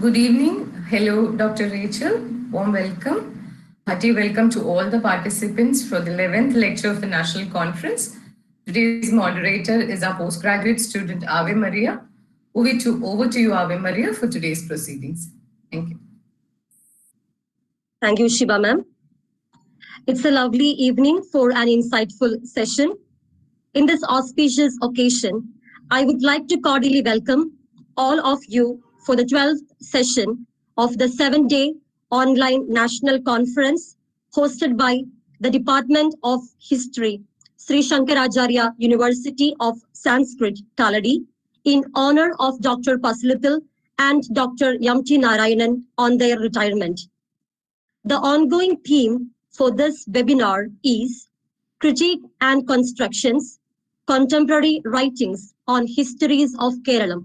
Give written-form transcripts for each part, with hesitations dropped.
Good evening. Hello, Dr. Rachel. Warm welcome. Hearty welcome to all the participants for the 11th lecture of the National Conference. Today's moderator is our postgraduate student, Ave Maria. Over to you, Ave Maria, for today's proceedings. Thank you. Thank you, Shiva ma'am. It's a lovely evening for an insightful session. In this auspicious occasion, I would like to cordially welcome all of you for the 12th session of the 7-day online national conference hosted by the Department of History, Sri Shankaracharya University of Sanskrit, Kaladi, in honor of Dr. Pasulathil and Dr. Yamti Narayanan on their retirement. The ongoing theme for this webinar is Critique and Constructions, Contemporary Writings on Histories of Kerala.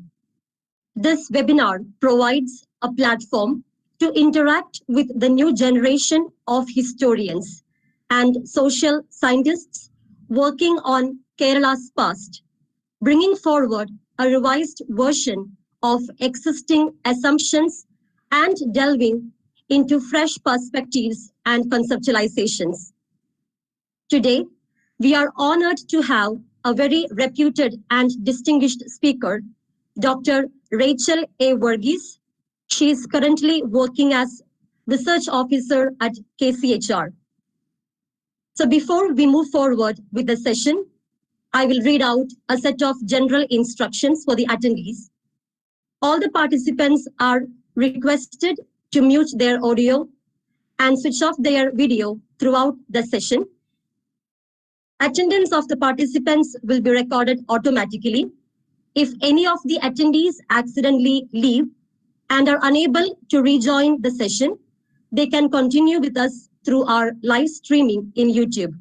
This webinar provides a platform to interact with the new generation of historians and social scientists working on Kerala's past, bringing forward a revised version of existing assumptions and delving into fresh perspectives and conceptualizations. Today, we are honored to have a very reputed and distinguished speaker, Dr. Rachel A. Varghese. She is currently working as Research Officer at KCHR. So before we move forward with the session, I will read out a set of general instructions for the attendees. All the participants are requested to mute their audio and switch off their video throughout the session. Attendance of the participants will be recorded automatically. If any of the attendees accidentally leave and are unable to rejoin the session, they can continue with us through our live streaming in YouTube.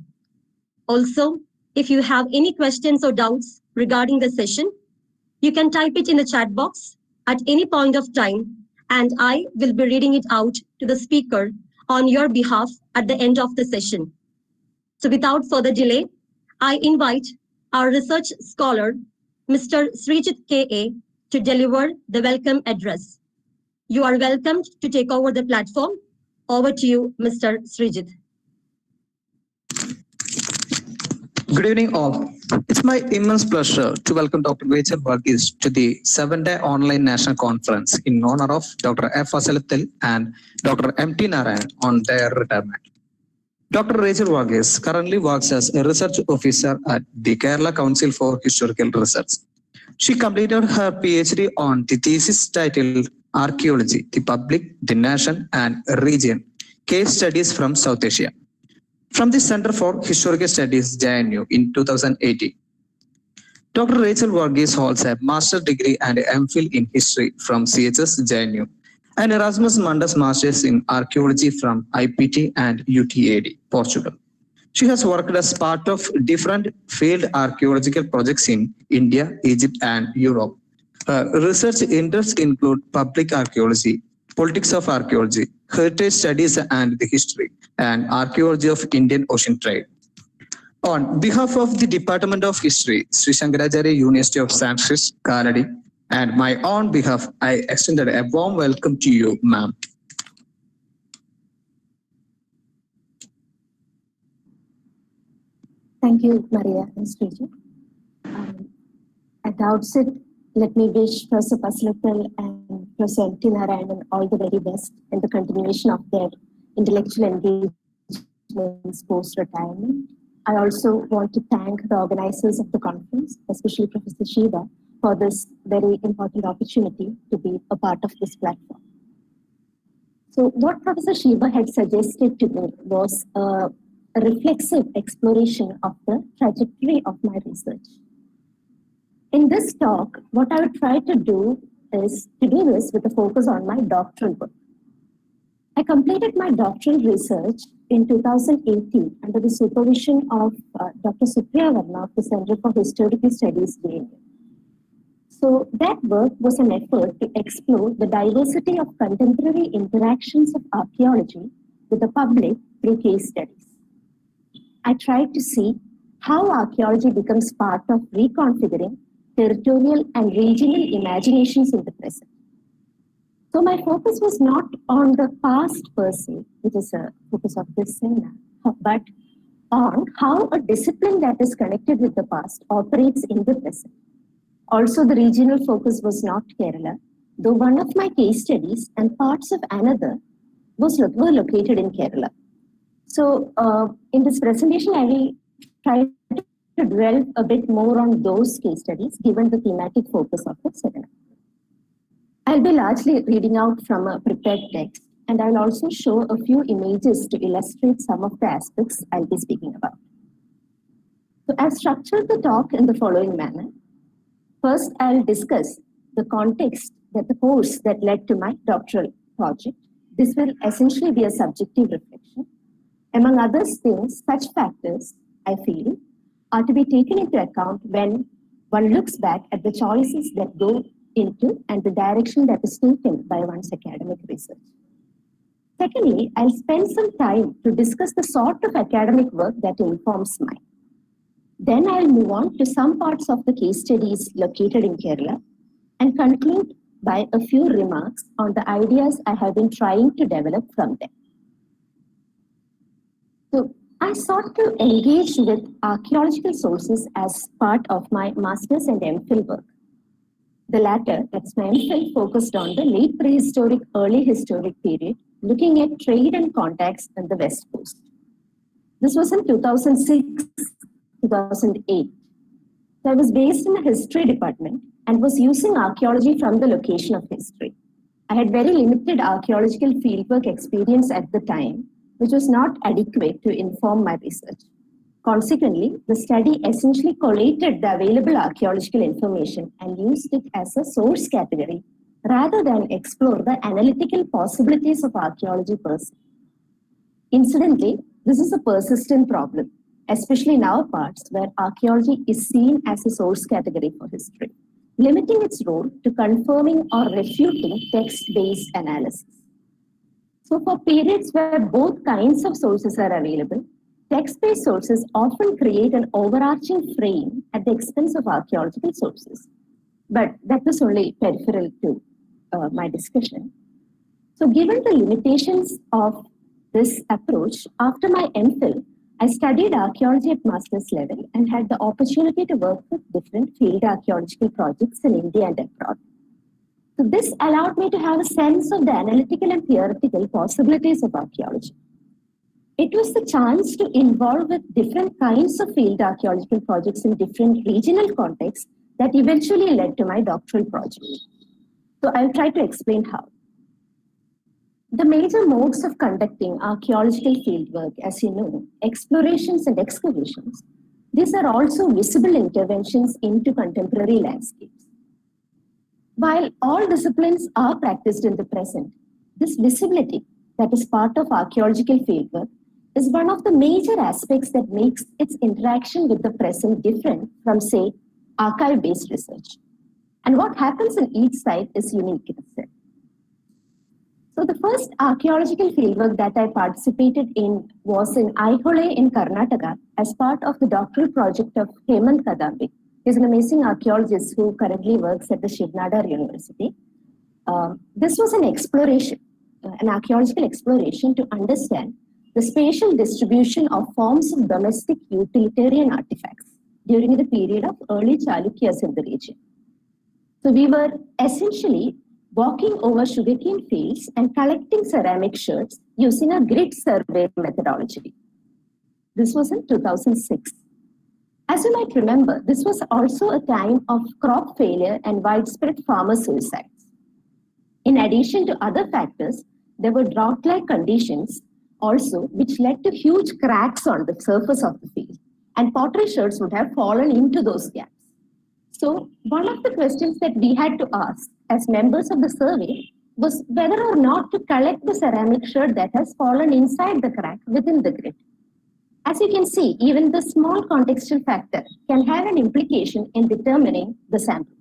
Also, if you have any questions or doubts regarding the session, you can type it in the chat box at any point of time, and I will be reading it out to the speaker on your behalf at the end of the session. So without further delay, I invite our research scholar, Mr. Srijit K.A., to deliver the welcome address. You are welcomed to take over the platform. Over to you, Mr. Srijit. Good evening all. It's my immense pleasure to welcome Dr. Rachel Varghese to the 7-day online national conference in honor of Dr. F. Pasulathil and Dr. M.T. Narayanan on their retirement. Dr. Rachel Varghese currently works as a research officer at the Kerala Council for Historical Research. She completed her PhD on the thesis titled Archaeology, the Public, the Nation and Region, Case Studies from South Asia, from the Center for Historical Studies, JNU, in 2018. Dr. Rachel Varghese holds a master's degree and MPhil in history from CHS, JNU, and Erasmus Mundus Masters in Archaeology from IPT and UTAD, Portugal. She has worked as part of different field archaeological projects in India, Egypt, and Europe. Her research interests include public archaeology, politics of archaeology, heritage studies and the history, and archaeology of Indian Ocean trade. On behalf of the Department of History, Sri Shankaracharya University of Sanskrit, Kaladi, and my own behalf, I extended a warm welcome to you, ma'am. Thank you, Maria and Srijit. At the outset, let me wish Professor Pasulathil and Professor M.T. Narayanan all the very best in the continuation of their intellectual engagements post-retirement. I also want to thank the organizers of the conference, especially Professor Shiva, for this very important opportunity to be a part of this platform. So what Professor Shiva had suggested to me was a reflexive exploration of the trajectory of my research. In this talk, what I would try to do is to do this with a focus on my doctoral work. I completed my doctoral research in 2018 under the supervision of Dr. Supriya Varma of the Center for Historical Studies, JNU. So that work was an effort to explore the diversity of contemporary interactions of archaeology with the public through case studies. I tried to see how archaeology becomes part of reconfiguring territorial and regional imaginations in the present. So my focus was not on the past per se, which is a focus of this seminar, but on how a discipline that is connected with the past operates in the present. Also, the regional focus was not Kerala, though one of my case studies and parts of another were located in Kerala. So in this presentation, I will try to dwell a bit more on those case studies given the thematic focus of the seminar. I'll be largely reading out from a prepared text, and I'll also show a few images to illustrate some of the aspects I'll be speaking about. So I've structured the talk in the following manner. First, I'll discuss the context that the course that led to my doctoral project. This will essentially be a subjective reflection. Among other things, such factors, I feel, are to be taken into account when one looks back at the choices that go into and the direction that is taken by one's academic research. Secondly, I'll spend some time to discuss the sort of academic work that informs mine. Then I'll move on to some parts of the case studies located in Kerala and conclude by a few remarks on the ideas I have been trying to develop from them. So I sought to engage with archaeological sources as part of my master's and MPhil work. The latter, that's my MPhil, focused on the late prehistoric, early historic period, looking at trade and contacts on the West Coast. This was in 2006, 2008. So I was based in the history department and was using archaeology from the location of history. I had very limited archaeological fieldwork experience at the time, which was not adequate to inform my research. Consequently, the study essentially collated the available archaeological information and used it as a source category rather than explore the analytical possibilities of archaeology per se. Incidentally, this is a persistent problem, especially in our parts where archaeology is seen as a source category for history, limiting its role to confirming or refuting text-based analysis. So for periods where both kinds of sources are available, text-based sources often create an overarching frame at the expense of archaeological sources. But that was only peripheral to my discussion. So given the limitations of this approach, after my MPhil, I studied archaeology at master's level and had the opportunity to work with different field archaeological projects in India and abroad. So this allowed me to have a sense of the analytical and theoretical possibilities of archaeology. It was the chance to involve with different kinds of field archaeological projects in different regional contexts that eventually led to my doctoral project. So I'll try to explain how. The major modes of conducting archaeological fieldwork, as you know, explorations and excavations, these are also visible interventions into contemporary landscapes. While all disciplines are practiced in the present, this visibility that is part of archaeological fieldwork is one of the major aspects that makes its interaction with the present different from, say, archive-based research. And what happens in each site is unique in itself. So the first archaeological fieldwork that I participated in was in Aihole in Karnataka as part of the doctoral project of Hemant Kadambi. He's an amazing archaeologist who currently works at the Shiv Nadar University. This was an exploration, an archaeological exploration to understand the spatial distribution of forms of domestic utilitarian artifacts during the period of early Chalukyas in the region. So we were essentially walking over sugarcane fields and collecting ceramic sherds using a grid survey methodology. This was in 2006. As you might remember, this was also a time of crop failure and widespread farmer suicides. In addition to other factors, there were drought-like conditions also, which led to huge cracks on the surface of the field, and pottery sherds would have fallen into those gaps. So one of the questions that we had to ask as members of the survey was whether or not to collect the ceramic sherd that has fallen inside the crack within the grid. As you can see, even the small contextual factor can have an implication in determining the sample.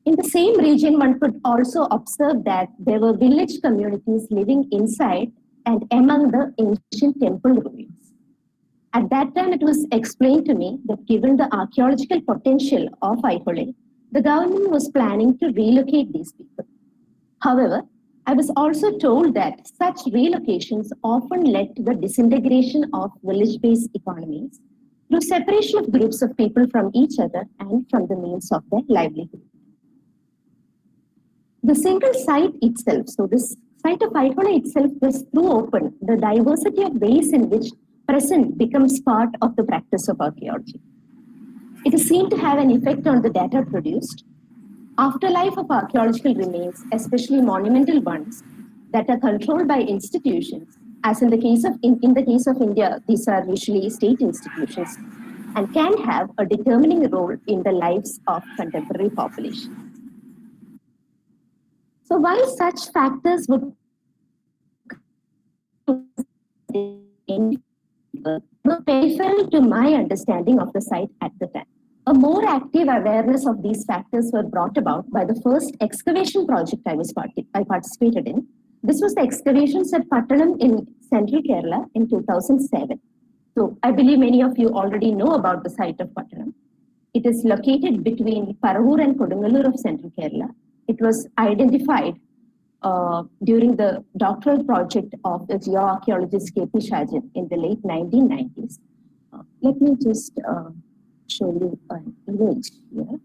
In the same region, one could also observe that there were village communities living inside and among the ancient temple ruins. At that time, it was explained to me that given the archaeological potential of Aihole, the government was planning to relocate these people. However, I was also told that such relocations often led to the disintegration of village-based economies through separation of groups of people from each other and from the means of their livelihood. The single site itself, so this site of Aikona itself was through open the diversity of ways in which present becomes part of the practice of archaeology. It is seen to have an effect on the data produced. Afterlife of archaeological remains, especially monumental ones, that are controlled by institutions, as in the case of India, these are usually state institutions, and can have a determining role in the lives of contemporary populations. So while such factors would were peripheral to my understanding of the site at the time. A more active awareness of these factors were brought about by the first excavation project I participated in. This was the excavations at Pattanam in central Kerala in 2007. So I believe many of you already know about the site of Pattanam. It is located between Paravur and Kodungalur of central Kerala. It was identified during the doctoral project of the geoarchaeologist K.P. Shajan in the late 1990s. Let me just show you an image here.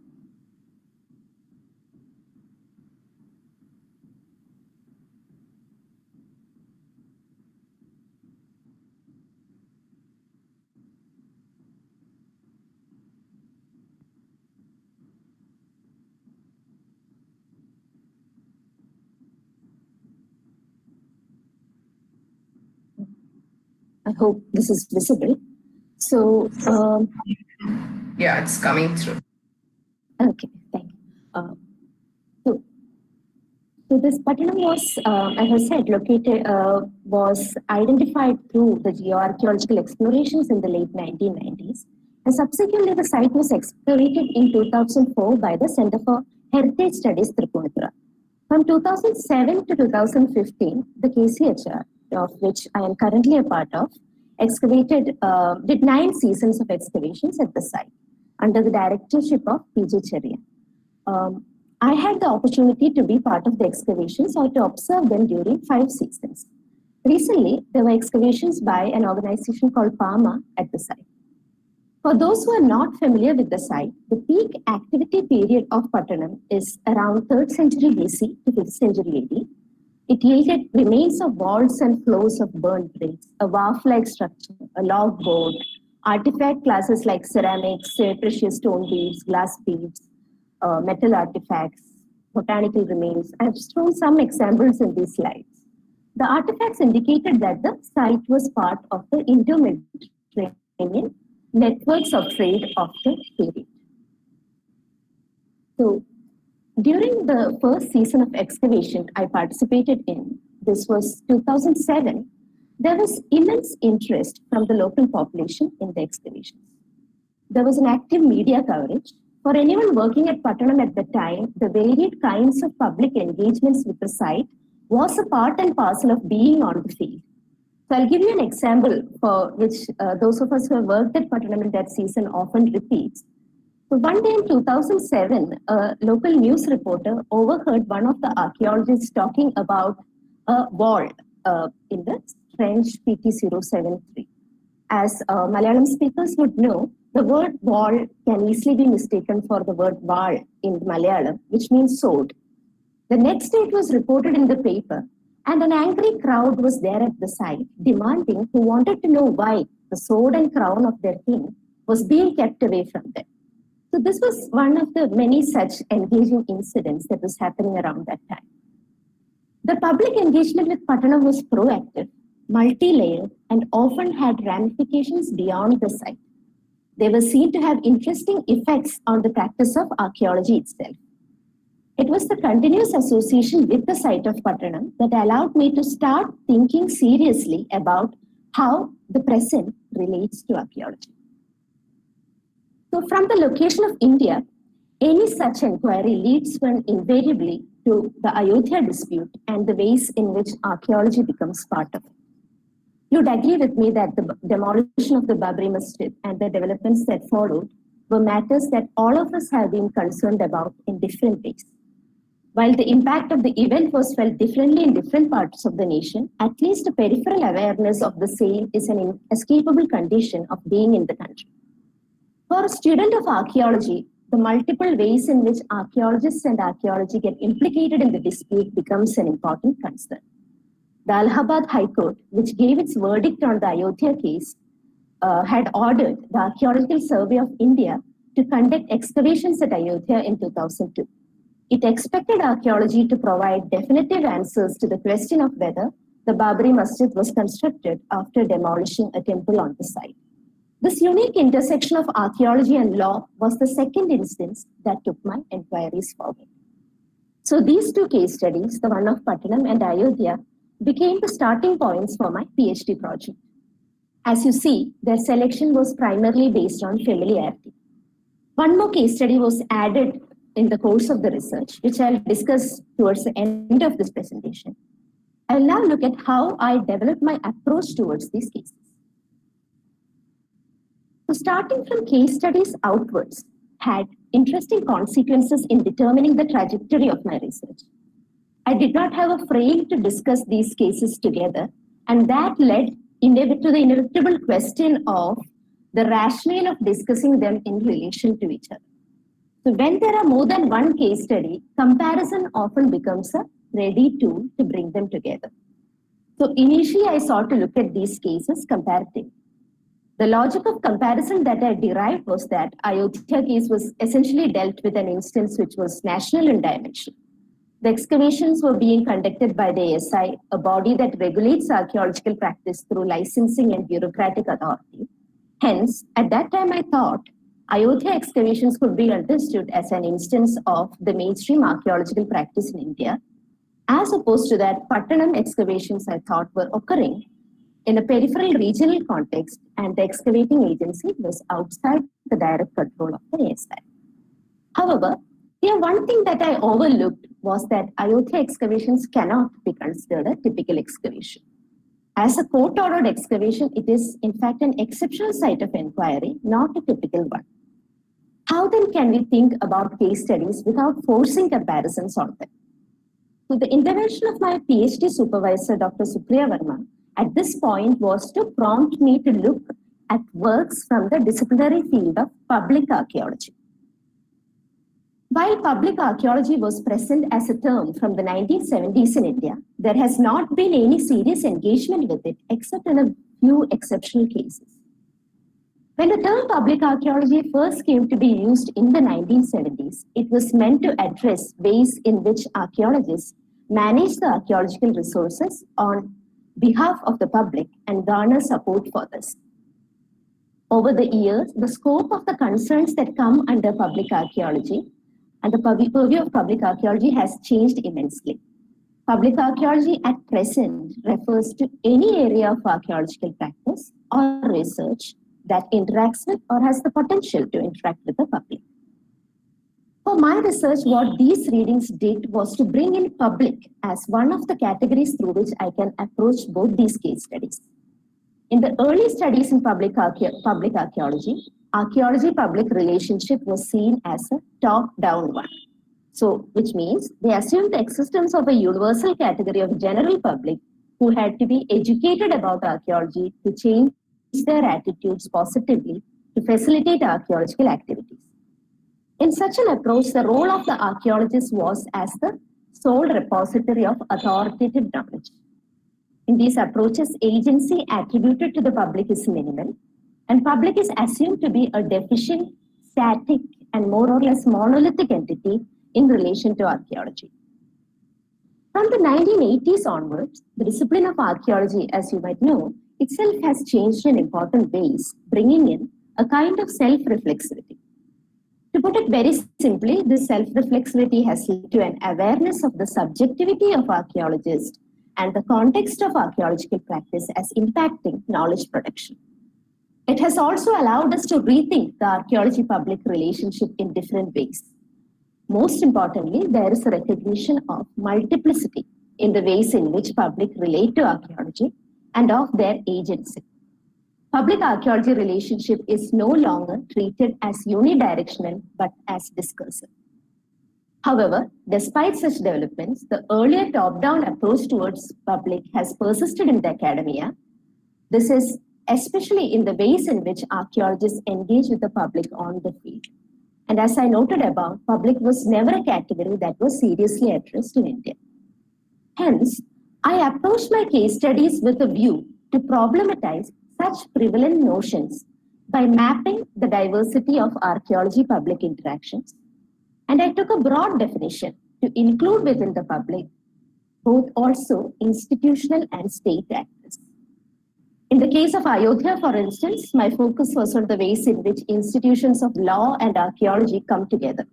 I hope this is visible. So, yeah, it's coming through. Okay, thank you. So this Pattanam was, as I said, was identified through the geoarchaeological explorations in the late 1990s. And subsequently, the site was explorated in 2004 by the Center for Heritage Studies, Tripunithura. From 2007 to 2015, the KCHR, of which I am currently a part of, did 9 seasons of excavations at the site under the directorship of P.J. Cherrian. I had the opportunity to be part of the excavations or to observe them during 5 seasons. Recently, there were excavations by an organization called PAMA at the site. For those who are not familiar with the site, the peak activity period of Pattanam is around 3rd century BC to 5th century AD. It yielded remains of walls and floors of burnt bricks, a wharf-like structure, a log boat, artifact classes like ceramics, precious stone beads, glass beads, metal artifacts, botanical remains. I have shown some examples in these slides. The artifacts indicated that the site was part of the Indo-Mediterranean networks of trade of the period. So, during the first season of excavation I participated in, this was 2007, there was immense interest from the local population in the excavations. There was an active media coverage. For anyone working at Pattanam at the time, the varied kinds of public engagements with the site was a part and parcel of being on the field. So I'll give you an example for which those of us who have worked at Pattanam in that season often repeats. So one day in 2007, a local news reporter overheard one of the archaeologists talking about a wall in the trench PT073. As Malayalam speakers would know, the word wall can easily be mistaken for the word wal in Malayalam, which means sword. The next day it was reported in the paper, and an angry crowd was there at the site, demanding who wanted to know why the sword and crown of their king was being kept away from them. So this was one of the many such engaging incidents that was happening around that time. The public engagement with Pattanam was proactive, multi-layered, and often had ramifications beyond the site. They were seen to have interesting effects on the practice of archaeology itself. It was the continuous association with the site of Pattanam that allowed me to start thinking seriously about how the present relates to archaeology. So from the location of India, any such inquiry leads one invariably to the Ayodhya dispute and the ways in which archaeology becomes part of it. You'd agree with me that the demolition of the Babri Masjid and the developments that followed were matters that all of us have been concerned about in different ways. While the impact of the event was felt differently in different parts of the nation, at least a peripheral awareness of the same is an inescapable condition of being in the country. For a student of archaeology, the multiple ways in which archaeologists and archaeology get implicated in the dispute becomes an important concern. The Allahabad High Court, which gave its verdict on the Ayodhya case, had ordered the Archaeological Survey of India to conduct excavations at Ayodhya in 2002. It expected archaeology to provide definitive answers to the question of whether the Babri Masjid was constructed after demolishing a temple on the site. This unique intersection of archaeology and law was the second instance that took my inquiries forward. So these two case studies, the one of Pattanam and Ayodhya, became the starting points for my PhD project. As you see, their selection was primarily based on familiarity. One more case study was added in the course of the research, which I'll discuss towards the end of this presentation. I'll now look at how I developed my approach towards these cases. So starting from case studies outwards had interesting consequences in determining the trajectory of my research. I did not have a frame to discuss these cases together, and that led to the inevitable question of the rationale of discussing them in relation to each other. So when there are more than one case study, comparison often becomes a ready tool to bring them together. So initially I sought to look at these cases comparatively. The logic of comparison that I derived was that Ayodhya case was essentially dealt with an instance which was national in dimension. The excavations were being conducted by the ASI, a body that regulates archaeological practice through licensing and bureaucratic authority. Hence, at that time I thought Ayodhya excavations could be understood as an instance of the mainstream archaeological practice in India, as opposed to that Pattanam excavations I thought were occurring in a peripheral regional context and the excavating agency was outside the direct control of the ASI. However, here one thing that I overlooked was that Ayodhya excavations cannot be considered a typical excavation. As a court-ordered excavation, it is in fact an exceptional site of inquiry, not a typical one. How then can we think about case studies without forcing comparisons on them? So the intervention of my PhD supervisor, Dr. Supriya Verma, at this point was to prompt me to look at works from the disciplinary field of public archaeology. While public archaeology was present as a term from the 1970s in India, there has not been any serious engagement with it except in a few exceptional cases. When the term public archaeology first came to be used in the 1970s, it was meant to address ways in which archaeologists manage the archaeological resources on behalf of the public and garner support for this. Over the years, the scope of the concerns that come under public archaeology and the purview of public archaeology has changed immensely. Public archaeology at present refers to any area of archaeological practice or research that interacts with or has the potential to interact with the public. For my research, what these readings did was to bring in public as one of the categories through which I can approach both these case studies. In the early studies in public archaeology, archaeology-public relationship was seen as a top-down one. So, which means they assumed the existence of a universal category of general public who had to be educated about archaeology to change their attitudes positively to facilitate archaeological activities. In such an approach, the role of the archaeologist was as the sole repository of authoritative knowledge. In these approaches, agency attributed to the public is minimal, and public is assumed to be a deficient, static, and more or less monolithic entity in relation to archaeology. From the 1980s onwards, the discipline of archaeology, as you might know, itself has changed in important ways, bringing in a kind of self-reflexivity. To put it very simply, this self-reflexivity has led to an awareness of the subjectivity of archaeologists and the context of archaeological practice as impacting knowledge production. It has also allowed us to rethink the archaeology-public relationship in different ways. Most importantly, there is a recognition of multiplicity in the ways in which public relate to archaeology and of their agency. Public archaeology relationship is no longer treated as unidirectional, but as discursive. However, despite such developments, the earlier top-down approach towards public has persisted in the academia. This is especially in the ways in which archaeologists engage with the public on the field. And as I noted above, public was never a category that was seriously addressed in India. Hence, I approached my case studies with a view to problematize such prevalent notions by mapping the diversity of archaeology public interactions. And I took a broad definition to include within the public both also institutional and state actors. In the case of Ayodhya, for instance, my focus was on the ways in which institutions of law and archaeology come together,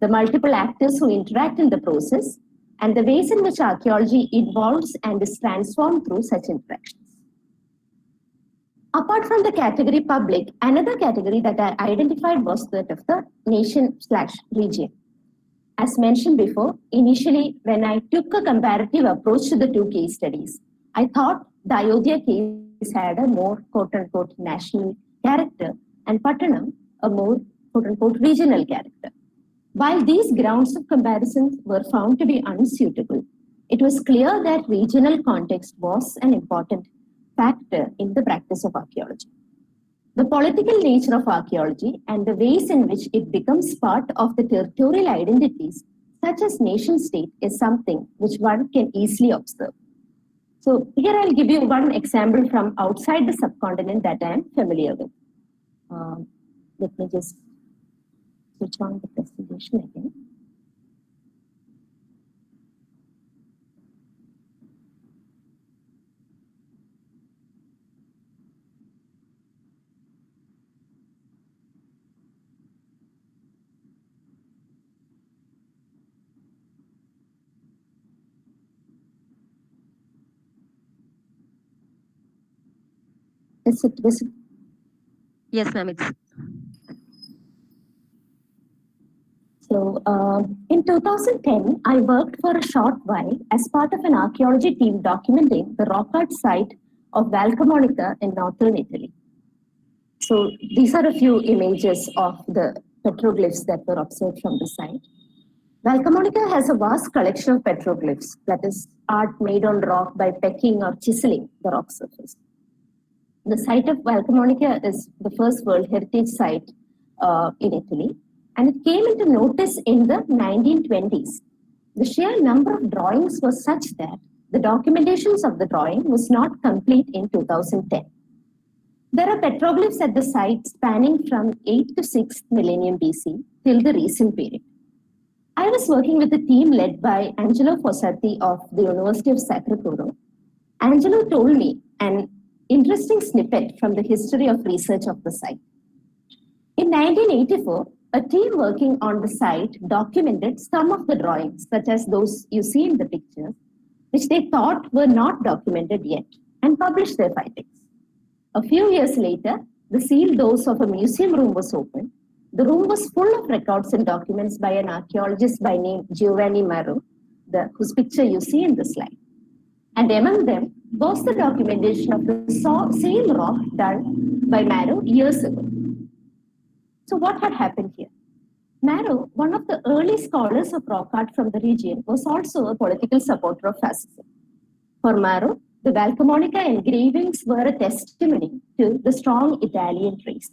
the multiple actors who interact in the process, and the ways in which archaeology evolves and is transformed through such interactions. Apart from the category public, another category that I identified was that of the nation/region. As mentioned before, initially when I took a comparative approach to the two case studies, I thought the Ayodhya case had a more quote-unquote national character and Pattanam a more quote-unquote regional character. While these grounds of comparison were found to be unsuitable, it was clear that regional context was an important factor in the practice of archaeology. The political nature of archaeology and the ways in which it becomes part of the territorial identities, such as nation-state, is something which one can easily observe. So here I'll give you one example from outside the subcontinent that I am familiar with. Let me just switch on the presentation again. Is it visible? Yes, ma'am. It's So in 2010, I worked for a short while as part of an archaeology team documenting the rock art site of Valcamonica in northern Italy. So these are a few images of the petroglyphs that were observed from the site. Valcamonica has a vast collection of petroglyphs, that is, art made on rock by pecking or chiseling the rock surface. The site of Valcamonica is the first World Heritage Site in Italy, and it came into notice in the 1920s. The sheer number of drawings was such that the documentations of the drawing was not complete in 2010. There are petroglyphs at the site spanning from 8th to 6th millennium BC till the recent period. I was working with a team led by Angelo Fossati of the University of Sacro. Angelo told me an interesting snippet from the history of research of the site. In 1984, a team working on the site documented some of the drawings, such as those you see in the picture, which they thought were not documented yet, and published their findings. A few years later, the sealed doors of a museum room was opened. The room was full of records and documents by an archaeologist by name Giovanni Maro, whose picture you see in the slide. And among them was the documentation of the same rock done by Maro years ago. So what had happened here? Maro, one of the early scholars of rock art from the region, was also a political supporter of fascism. For Maro, the Valcamonica engravings were a testimony to the strong Italian race.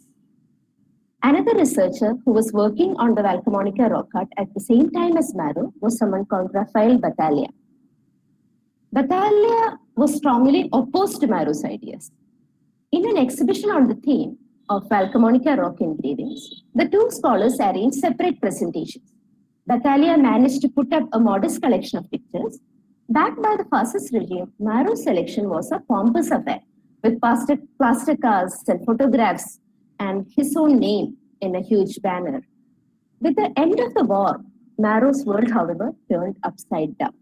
Another researcher who was working on the Valcamonica rock art at the same time as Maro was someone called Rafael Battaglia. Battaglia was strongly opposed to Maro's ideas. In an exhibition on the theme of Valcamonica rock engravings, the two scholars arranged separate presentations. Battaglia managed to put up a modest collection of pictures. Backed by the fascist regime, Maro's selection was a pompous affair with plaster casts and photographs and his own name in a huge banner. With the end of the war, Maro's world, however, turned upside down.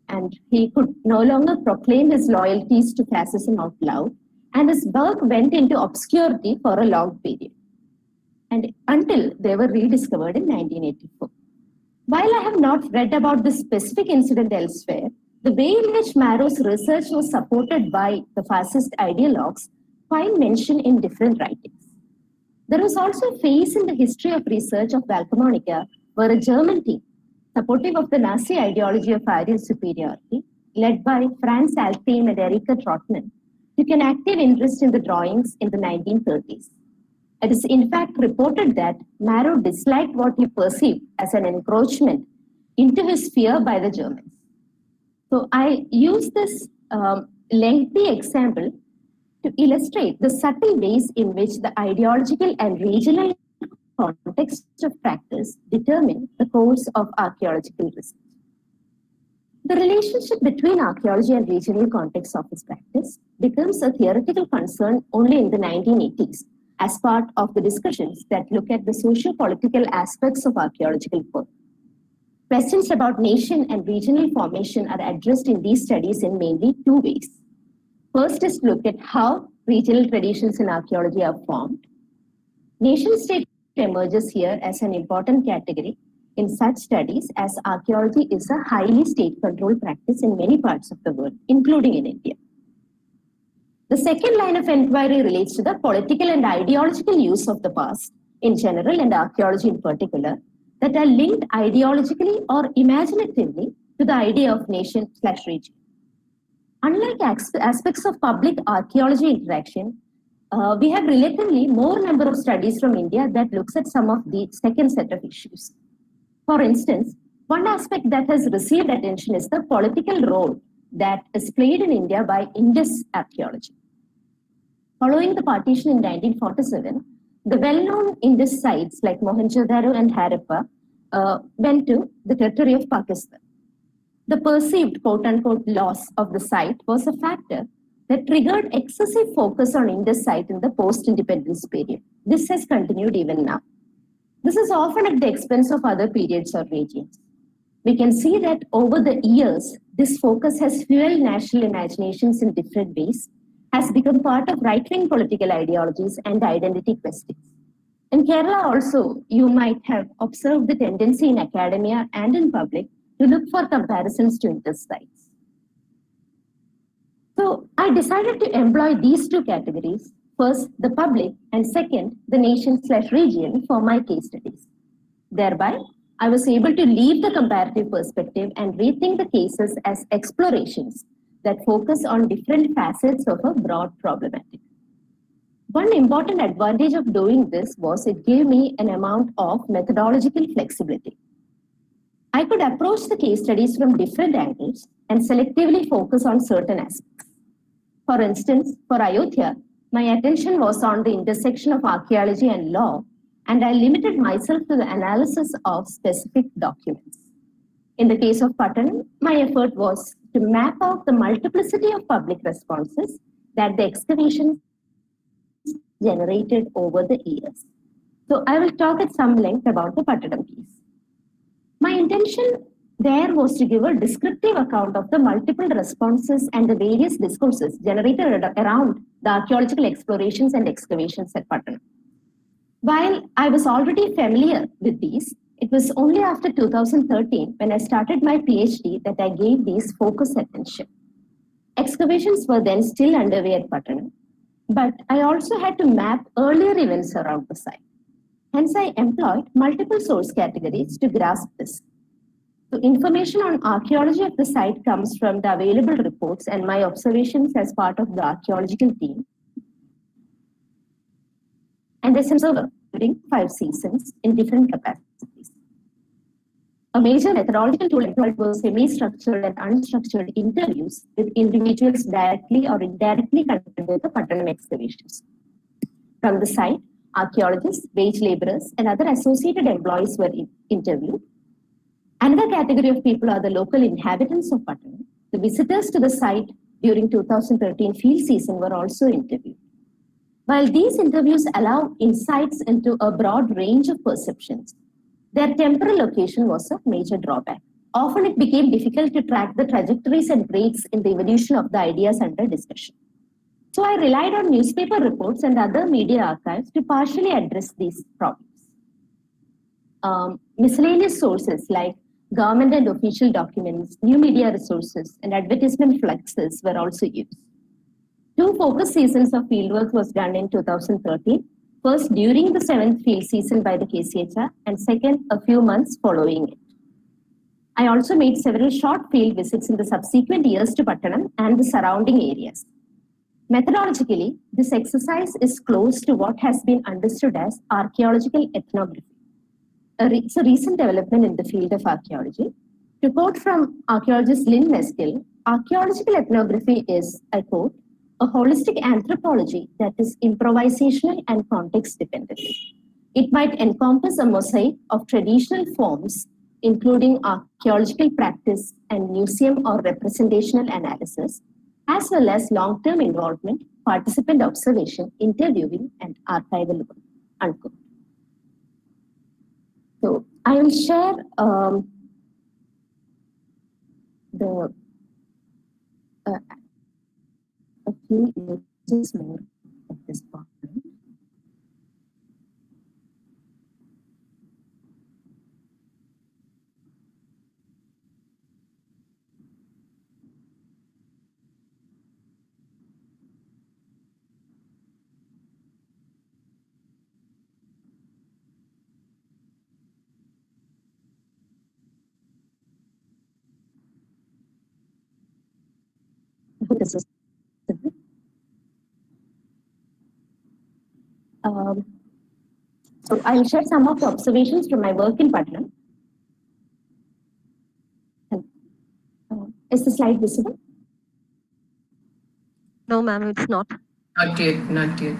And he could no longer proclaim his loyalties to fascism out loud, and his work went into obscurity for a long period, and until they were rediscovered in 1984. While I have not read about this specific incident elsewhere, the way in which Maro's research was supported by the fascist ideologues find mention in different writings. There was also a phase in the history of research of Valcamonica where a German team, supportive of the Nazi ideology of Aryan superiority, led by Franz Alpheim and Erika Trotman, took an active interest in the drawings in the 1930s. It is in fact reported that Marrow disliked what he perceived as an encroachment into his sphere by the Germans. So I use this lengthy example to illustrate the subtle ways in which the ideological and regional context of practice determine the course of archaeological research. The relationship between archaeology and regional context of its practice becomes a theoretical concern only in the 1980s as part of the discussions that look at the socio-political aspects of archaeological work. Questions about nation and regional formation are addressed in these studies in mainly two ways. First is to look at how regional traditions in archaeology are formed. Nation-state emerges here as an important category in such studies as archaeology is a highly state-controlled practice in many parts of the world, including in India. The second line of inquiry relates to the political and ideological use of the past in general and archaeology in particular that are linked ideologically or imaginatively to the idea of nation/region. Unlike aspects of public archaeology interaction, we have relatively more number of studies from India that looks at some of the second set of issues. For instance, one aspect that has received attention is the political role that is played in India by Indus archaeology. Following the partition in 1947, the well-known Indus sites like Mohenjo-daro and Harappa went to the territory of Pakistan. The perceived quote-unquote loss of the site was a factor that triggered excessive focus on Indus site in the post-independence period. This has continued even now. This is often at the expense of other periods or regions. We can see that over the years, this focus has fueled national imaginations in different ways, has become part of right-wing political ideologies and identity questions. In Kerala also, you might have observed the tendency in academia and in public to look for comparisons to Indus sites. So I decided to employ these two categories, first the public and second the nation/region for my case studies. Thereby, I was able to leave the comparative perspective and rethink the cases as explorations that focus on different facets of a broad problematic. One important advantage of doing this was it gave me an amount of methodological flexibility. I could approach the case studies from different angles and selectively focus on certain aspects. For instance, for Ayodhya, my attention was on the intersection of archaeology and law, and I limited myself to the analysis of specific documents. In the case of Pattanam, my effort was to map out the multiplicity of public responses that the excavations generated over the years. So I will talk at some length about the Pattanam case. My intention there was to give a descriptive account of the multiple responses and the various discourses generated around the archaeological explorations and excavations at Pattanam. While I was already familiar with these, it was only after 2013 when I started my PhD that I gave these focused attention. Excavations were then still underway at Pattanam, but I also had to map earlier events around the site. Hence, I employed multiple source categories to grasp this. So information on archaeology of the site comes from the available reports and my observations as part of the archaeological team. And as an observer during 5 seasons in different capacities. A major methodological tool employed was semi-structured and unstructured interviews with individuals directly or indirectly connected with the Pattanam excavations. From the site, archaeologists, wage laborers, and other associated employees were interviewed. Another category of people are the local inhabitants of Pattanam. The visitors to the site during 2013 field season were also interviewed. While these interviews allow insights into a broad range of perceptions, their temporal location was a major drawback. Often it became difficult to track the trajectories and breaks in the evolution of the ideas under discussion. So I relied on newspaper reports and other media archives to partially address these problems. Miscellaneous sources like government and official documents, new media resources, and advertisement fluxes were also used. 2 focus seasons of fieldwork was done in 2013, first during the 7th field season by the KCHR, and second a few months following it. I also made several short field visits in the subsequent years to Pattanam and the surrounding areas. Methodologically, this exercise is close to what has been understood as archaeological ethnography. It's a recent development in the field of archaeology. To quote from archaeologist Lynn Meskill, archaeological ethnography is, I quote, a holistic anthropology that is improvisational and context dependent. It might encompass a mosaic of traditional forms, including archaeological practice and museum or representational analysis, as well as long-term involvement, participant observation, interviewing, and archival work, unquote. So I will share a few images more of this part. This is so I'll share some of the observations from my work in Pattanam. Is the slide visible? No, ma'am, it's not. Not yet, not yet.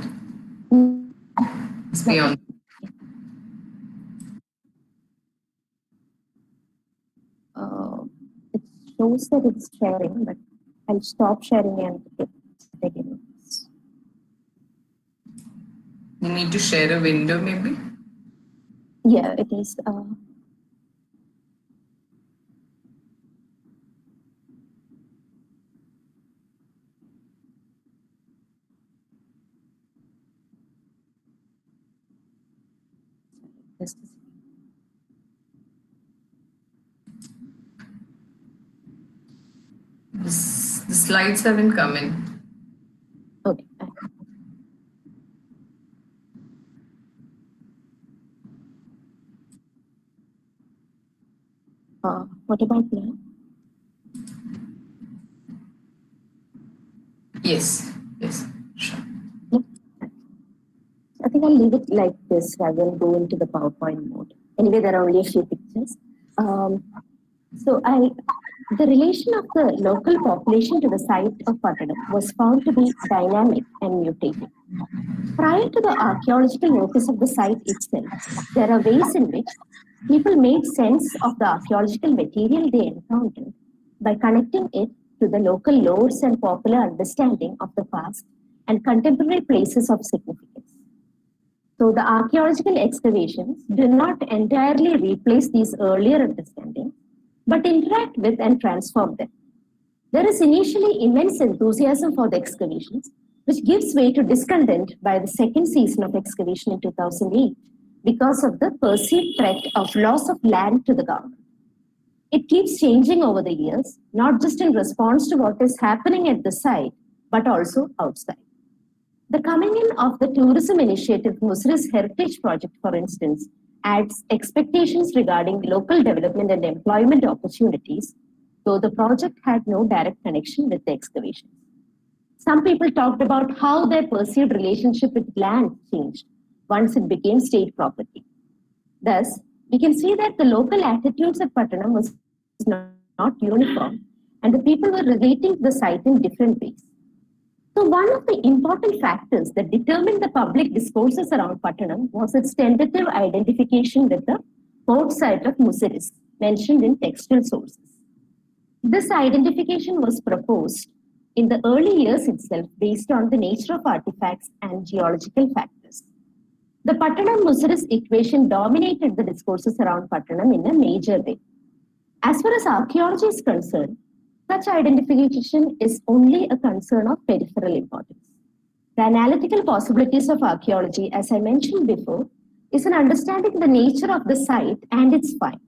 It's beyond. It shows that it's sharing, but I'll stop sharing and begin. You need to share a window, maybe? Yeah, it is. Just a second. The slides haven't come in. Okay. What about now? Yes, yes, sure. I think I'll leave it like this rather than go into the PowerPoint mode. Anyway, there are only a few pictures. The relation of the local population to the site of Pattanam was found to be dynamic and mutating. Prior to the archaeological notice of the site itself, there are ways in which people made sense of the archaeological material they encountered by connecting it to the local lores and popular understanding of the past and contemporary places of significance. So the archaeological excavations do not entirely replace these earlier understandings, but interact with and transform them. There is initially immense enthusiasm for the excavations, which gives way to discontent by the second season of excavation in 2008 because of the perceived threat of loss of land to the government. It keeps changing over the years, not just in response to what is happening at the site, but also outside. The coming in of the tourism initiative Muziris Heritage Project, for instance, adds expectations regarding local development and employment opportunities, though the project had no direct connection with the excavations. Some people talked about how their perceived relationship with land changed once it became state property. Thus, we can see that the local attitudes at Pattanam was not uniform, and the people were relating to the site in different ways. So one of the important factors that determined the public discourses around Pattanam was its tentative identification with the port site of Muziris, mentioned in textual sources. This identification was proposed in the early years itself based on the nature of artifacts and geological factors. The Pattanam-Muziris equation dominated the discourses around Pattanam in a major way. As far as archaeology is concerned, such identification is only a concern of peripheral importance. The analytical possibilities of archaeology, as I mentioned before, is an understanding the nature of the site and its finds.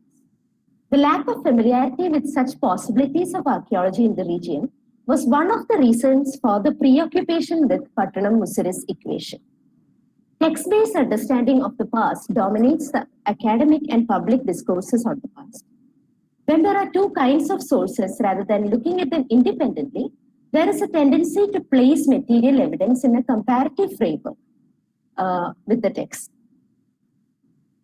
The lack of familiarity with such possibilities of archaeology in the region was one of the reasons for the preoccupation with Pattanam-Muziris equation. Text-based understanding of the past dominates the academic and public discourses on the past. When there are two kinds of sources rather than looking at them independently, there is a tendency to place material evidence in a comparative framework with the text.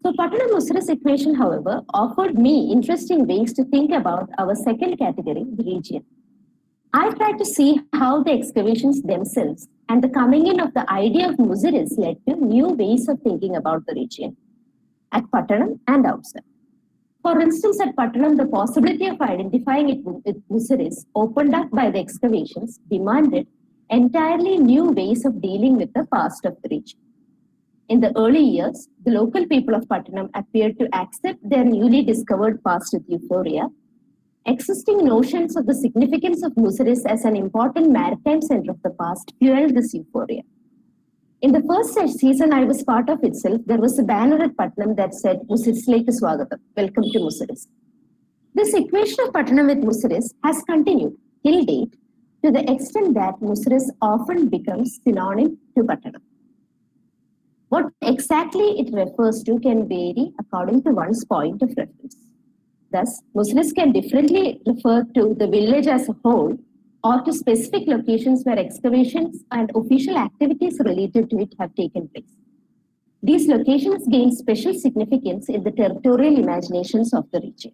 So Putnam-Musaris equation, however, offered me interesting ways to think about our second category, the region. I tried to see how the excavations themselves and the coming in of the idea of Muziris led to new ways of thinking about the region at Putnam and outside. For instance, at Putnam, the possibility of identifying it with Muziris opened up by the excavations demanded entirely new ways of dealing with the past of the region. In the early years, the local people of Putnam appeared to accept their newly discovered past with euphoria. Existing notions of the significance of Muziris as an important maritime center of the past fueled this euphoria. In the first season I was part of itself, there was a banner at Putnam that said, Muzirisleku Swagatham, welcome to Muziris. This equation of Putnam with Muziris has continued till date to the extent that Muziris often becomes synonym to Putnam. What exactly it refers to can vary according to one's point of reference. Thus, Muziris can differently refer to the village as a whole or to specific locations where excavations and official activities related to it have taken place. These locations gain special significance in the territorial imaginations of the region.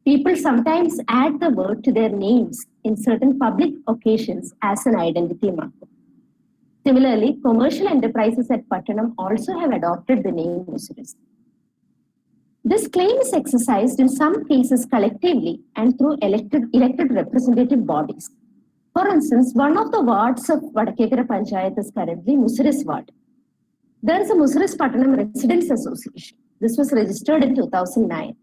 People sometimes add the word to their names in certain public occasions as an identity marker. Similarly, commercial enterprises at Putnam also have adopted the name Muziris. This claim is exercised in some cases collectively and through elected representative bodies. For instance, one of the wards of Vadakekara Panchayat is currently Muziris Ward. There is a Muziris Putnam Residents Association. This was registered in 2009.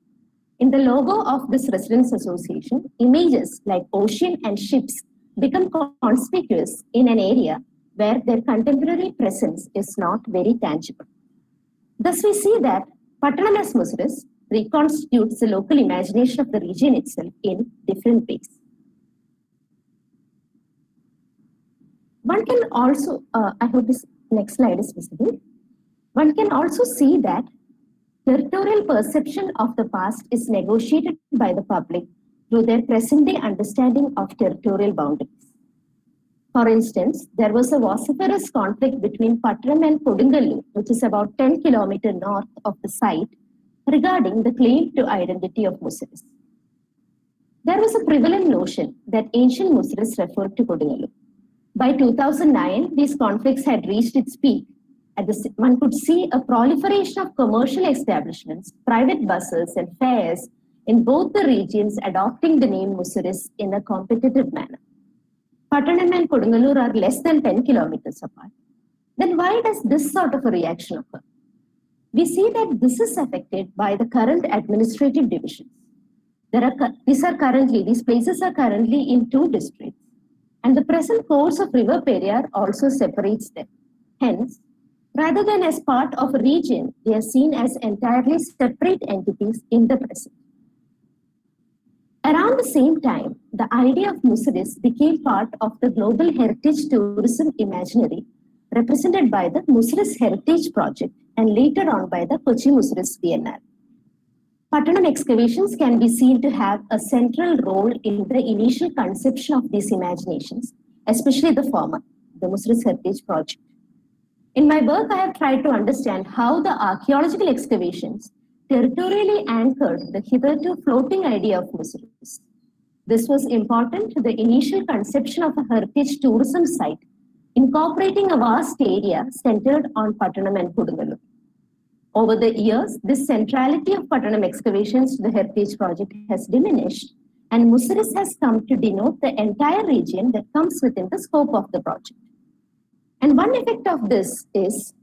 In the logo of this Residents Association, images like ocean and ships become conspicuous in an area where their contemporary presence is not very tangible. Thus, we see that Putnam as Muziris reconstitutes the local imagination of the region itself in different ways. One can also, I hope this next slide is visible. One can also see that territorial perception of the past is negotiated by the public through their present-day understanding of territorial boundaries. For instance, there was a vociferous conflict between Putnam and Kodungallu, which is about 10 kilometers north of the site, regarding the claim to identity of Muziris. There was a prevalent notion that ancient Muziris referred to Kodungallu. By 2009, these conflicts had reached its peak. One could see a proliferation of commercial establishments, private buses, and fairs in both the regions adopting the name Muziris in a competitive manner. Putnam and Kodungalur are less than 10 kilometers apart. Then why does this sort of a reaction occur? We see that this is affected by the current administrative divisions. These places are currently in two districts, and the present course of River Periyar also separates them. Hence, rather than as part of a region, they are seen as entirely separate entities in the present. Around the same time, the idea of Muziris became part of the global heritage tourism imaginary represented by the Muziris Heritage Project and later on by the Kochi Muziris Biennale. Putnam excavations can be seen to have a central role in the initial conception of these imaginations, especially the former, the Muziris Heritage Project. In my work, I have tried to understand how the archaeological excavations territorially anchored the hitherto floating idea of Muziris. This was important to the initial conception of a heritage tourism site, incorporating a vast area centered on Putnam and Kodungalur. Over the years, this centrality of Putnam excavations to the heritage project has diminished, and Muziris has come to denote the entire region that comes within the scope of the project. And one effect of this is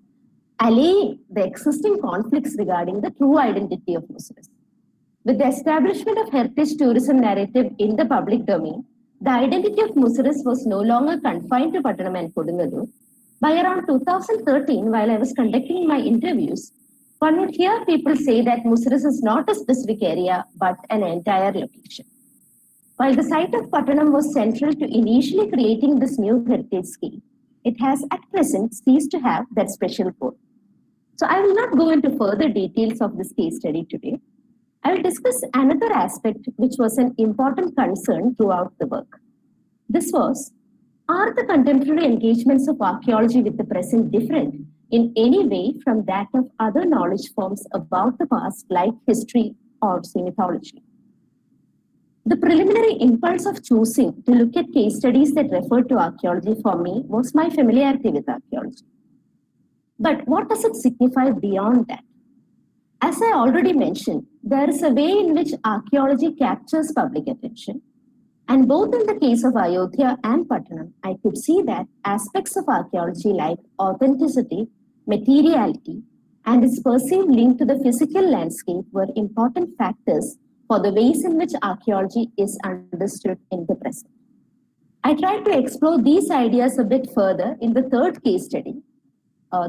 allaying the existing conflicts regarding the true identity of Muziris. With the establishment of heritage tourism narrative in the public domain, the identity of Muziris was no longer confined to Putnam and Kodungalur. By around 2013, while I was conducting my interviews, one would hear people say that Muziris is not a specific area, but an entire location. While the site of Putnam was central to initially creating this new heritage scheme, it has at present ceased to have that special role. So I will not go into further details of this case study today. I will discuss another aspect which was an important concern throughout the work. This was, are the contemporary engagements of archaeology with the present different in any way from that of other knowledge forms about the past like history or say mythology? The preliminary impulse of choosing to look at case studies that referred to archaeology for me was my familiarity with archaeology. But what does it signify beyond that? As I already mentioned, there is a way in which archaeology captures public attention. And both in the case of Ayodhya and Pattanam, I could see that aspects of archaeology like authenticity, materiality, and its perceived link to the physical landscape were important factors for the ways in which archaeology is understood in the present. I tried to explore these ideas a bit further in the third case study.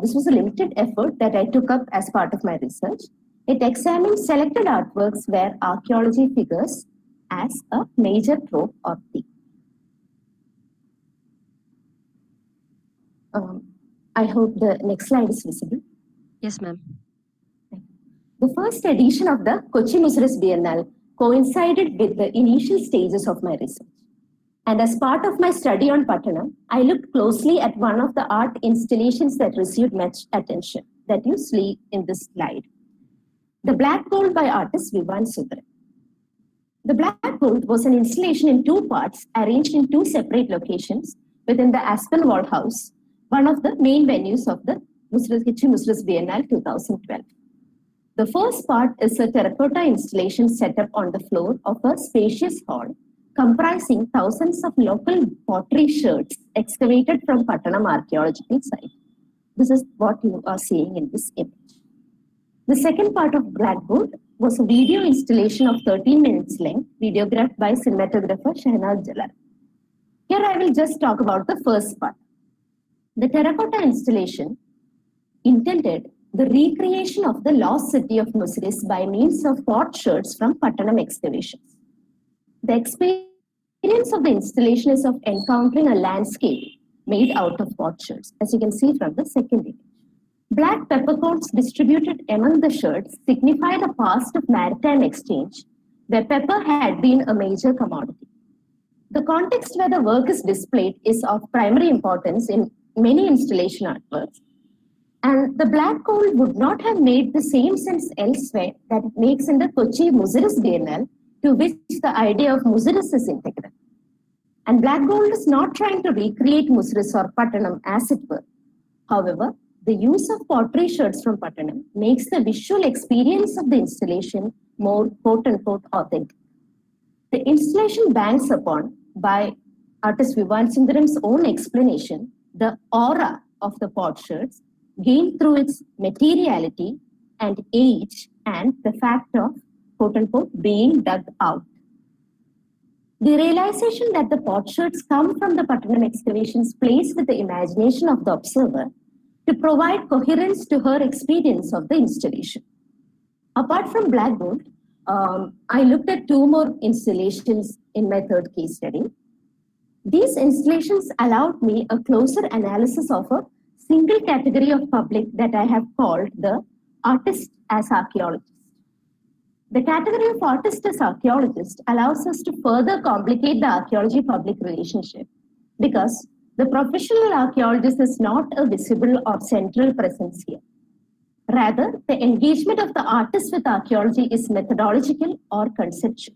This was a limited effort that I took up as part of my research. It examined selected artworks where archaeology figures as a major trope or theme. I hope the next slide is visible. Yes, ma'am. The first edition of the Kochi Muziris Biennale coincided with the initial stages of my research. And as part of my study on Pattanam, I looked closely at one of the art installations that received much attention that you see in this slide. The Black Gold by artist Vivan Sundaram. The Black Gold was an installation in two parts arranged in two separate locations within the Aspinwall House, one of the main venues of the Kochi Muziris Biennale 2012. The first part is a terracotta installation set up on the floor of a spacious hall comprising thousands of local pottery sherds excavated from Pattanam archaeological site. This is what you are seeing in this image. The second part of Black Gold was a video installation of 13 minutes length, videographed by cinematographer Shehnaz Jalal. Here I will just talk about the first part. The terracotta installation intended the recreation of the lost city of Muziris by means of pot sherds from Pattanam excavations. The experience of the installation is of encountering a landscape made out of pot sherds, as you can see from the second image. Black peppercorns distributed among the sherds signify the past of maritime exchange, where pepper had been a major commodity. The context where the work is displayed is of primary importance in many installation artworks, and the black gold would not have made the same sense elsewhere that it makes in the Kochi Muziris Biennale, to which the idea of Muziris is integral. And black gold is not trying to recreate Muziris or Pattanam as it were. However, the use of pottery sherds from Pattanam makes the visual experience of the installation more quote-unquote authentic. The installation banks upon, by artist Vivan Sundaram's own explanation, the aura of the pot sherds gained through its materiality and age and the fact of quote-unquote being dug out. The realization that the pot sherds come from the Pattanam excavations plays with the imagination of the observer to provide coherence to her experience of the installation. Apart from black gold, I looked at two more installations in my third case study. These installations allowed me a closer analysis of a single category of public that I have called the artist as archaeologist. The category of artist as archaeologist allows us to further complicate the archaeology-public relationship because the professional archaeologist is not a visible or central presence here. Rather, the engagement of the artist with archaeology is methodological or conceptual,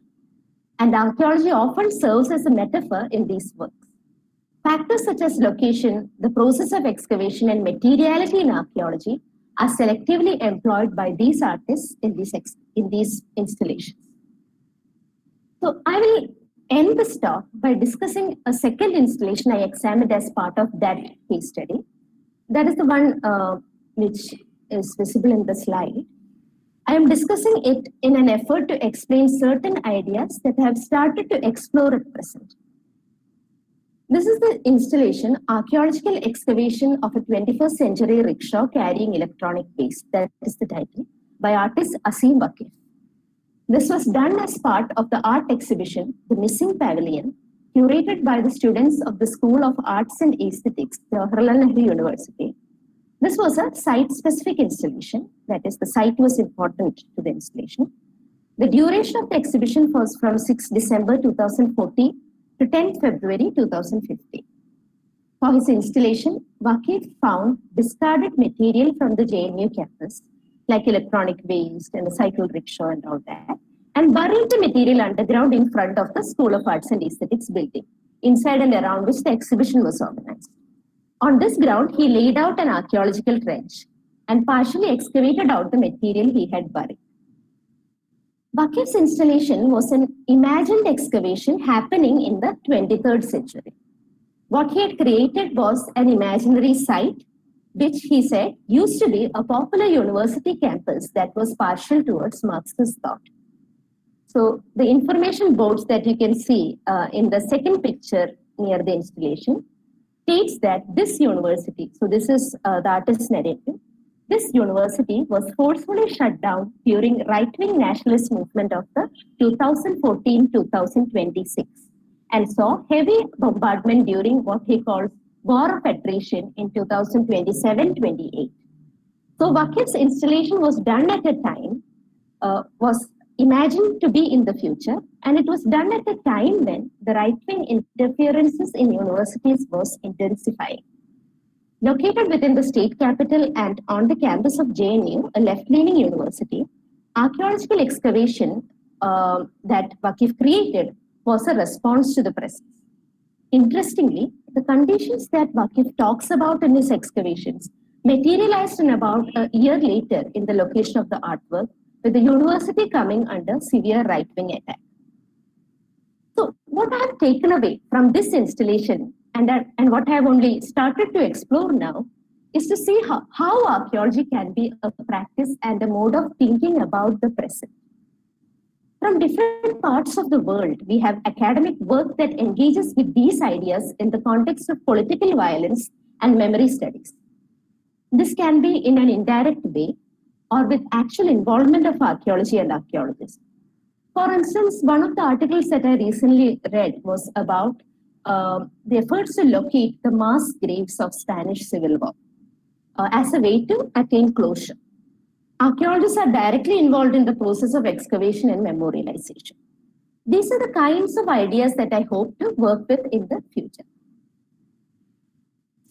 and archaeology often serves as a metaphor in these works. Factors such as location, the process of excavation, and materiality in archaeology are selectively employed by these artists in these installations. So I will end this talk by discussing a second installation I examined as part of that case study. That is the one which is visible in the slide. I am discussing it in an effort to explain certain ideas that I have started to explore at present. This is the installation, Archaeological Excavation of a 21st Century Rickshaw Carrying Electronic Waste. That is the title, by artist Asim Vakif. This was done as part of the art exhibition, The Missing Pavilion, curated by the students of the School of Arts and Aesthetics, Jawaharlal Nehru University. This was a site-specific installation, that is, the site was important to the installation. The duration of the exhibition was from 6 December 2014 to 10 February 2015. For his installation, Waqif found discarded material from the JNU campus, like electronic waste and a cycle rickshaw and all that, and buried the material underground in front of the School of Arts and Aesthetics building, inside and around which the exhibition was organized. On this ground, he laid out an archaeological trench and partially excavated out the material he had buried. Waqif's installation was an imagined excavation happening in the 23rd century. What he had created was an imaginary site, which he said used to be a popular university campus that was partial towards Marxist thought. So the information boards that you can see in the second picture near the installation states that this university, so this is the artist's narrative, this university was forcefully shut down during right-wing nationalist movement of the 2014-2026 and saw heavy bombardment during what he calls War of Attrition in 2027-28. So Waqif's installation was done at a time, was imagined to be in the future, and it was done at a time when the right-wing interferences in universities was intensifying. Located within the state capital and on the campus of JNU, a left-leaning university, archaeological excavation that Waqif created was a response to the presence. Interestingly, the conditions that Waqif talks about in his excavations materialized in about a year later in the location of the artwork, with the university coming under severe right-wing attack. So what I have taken away from this installation and what I have only started to explore now is to see how archaeology can be a practice and a mode of thinking about the present. From different parts of the world, we have academic work that engages with these ideas in the context of political violence and memory studies. This can be in an indirect way or with actual involvement of archaeology and archaeologists. For instance, one of the articles that I recently read was about the efforts to locate the mass graves of Spanish Civil War as a way to attain closure. Archaeologists are directly involved in the process of excavation and memorialization. These are the kinds of ideas that I hope to work with in the future.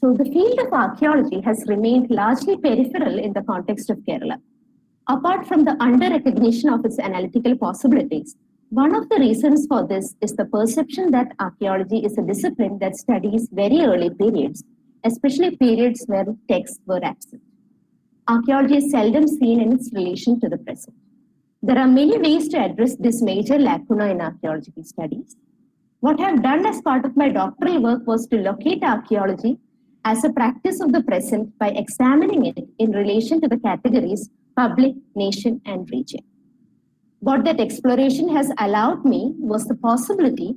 So the field of archaeology has remained largely peripheral in the context of Kerala. Apart from the under-recognition of its analytical possibilities, one of the reasons for this is the perception that archaeology is a discipline that studies very early periods, especially periods where texts were absent. Archaeology is seldom seen in its relation to the present. There are many ways to address this major lacuna in archaeological studies. What I have done as part of my doctoral work was to locate archaeology as a practice of the present by examining it in relation to the categories public, nation, and region. What that exploration has allowed me was the possibility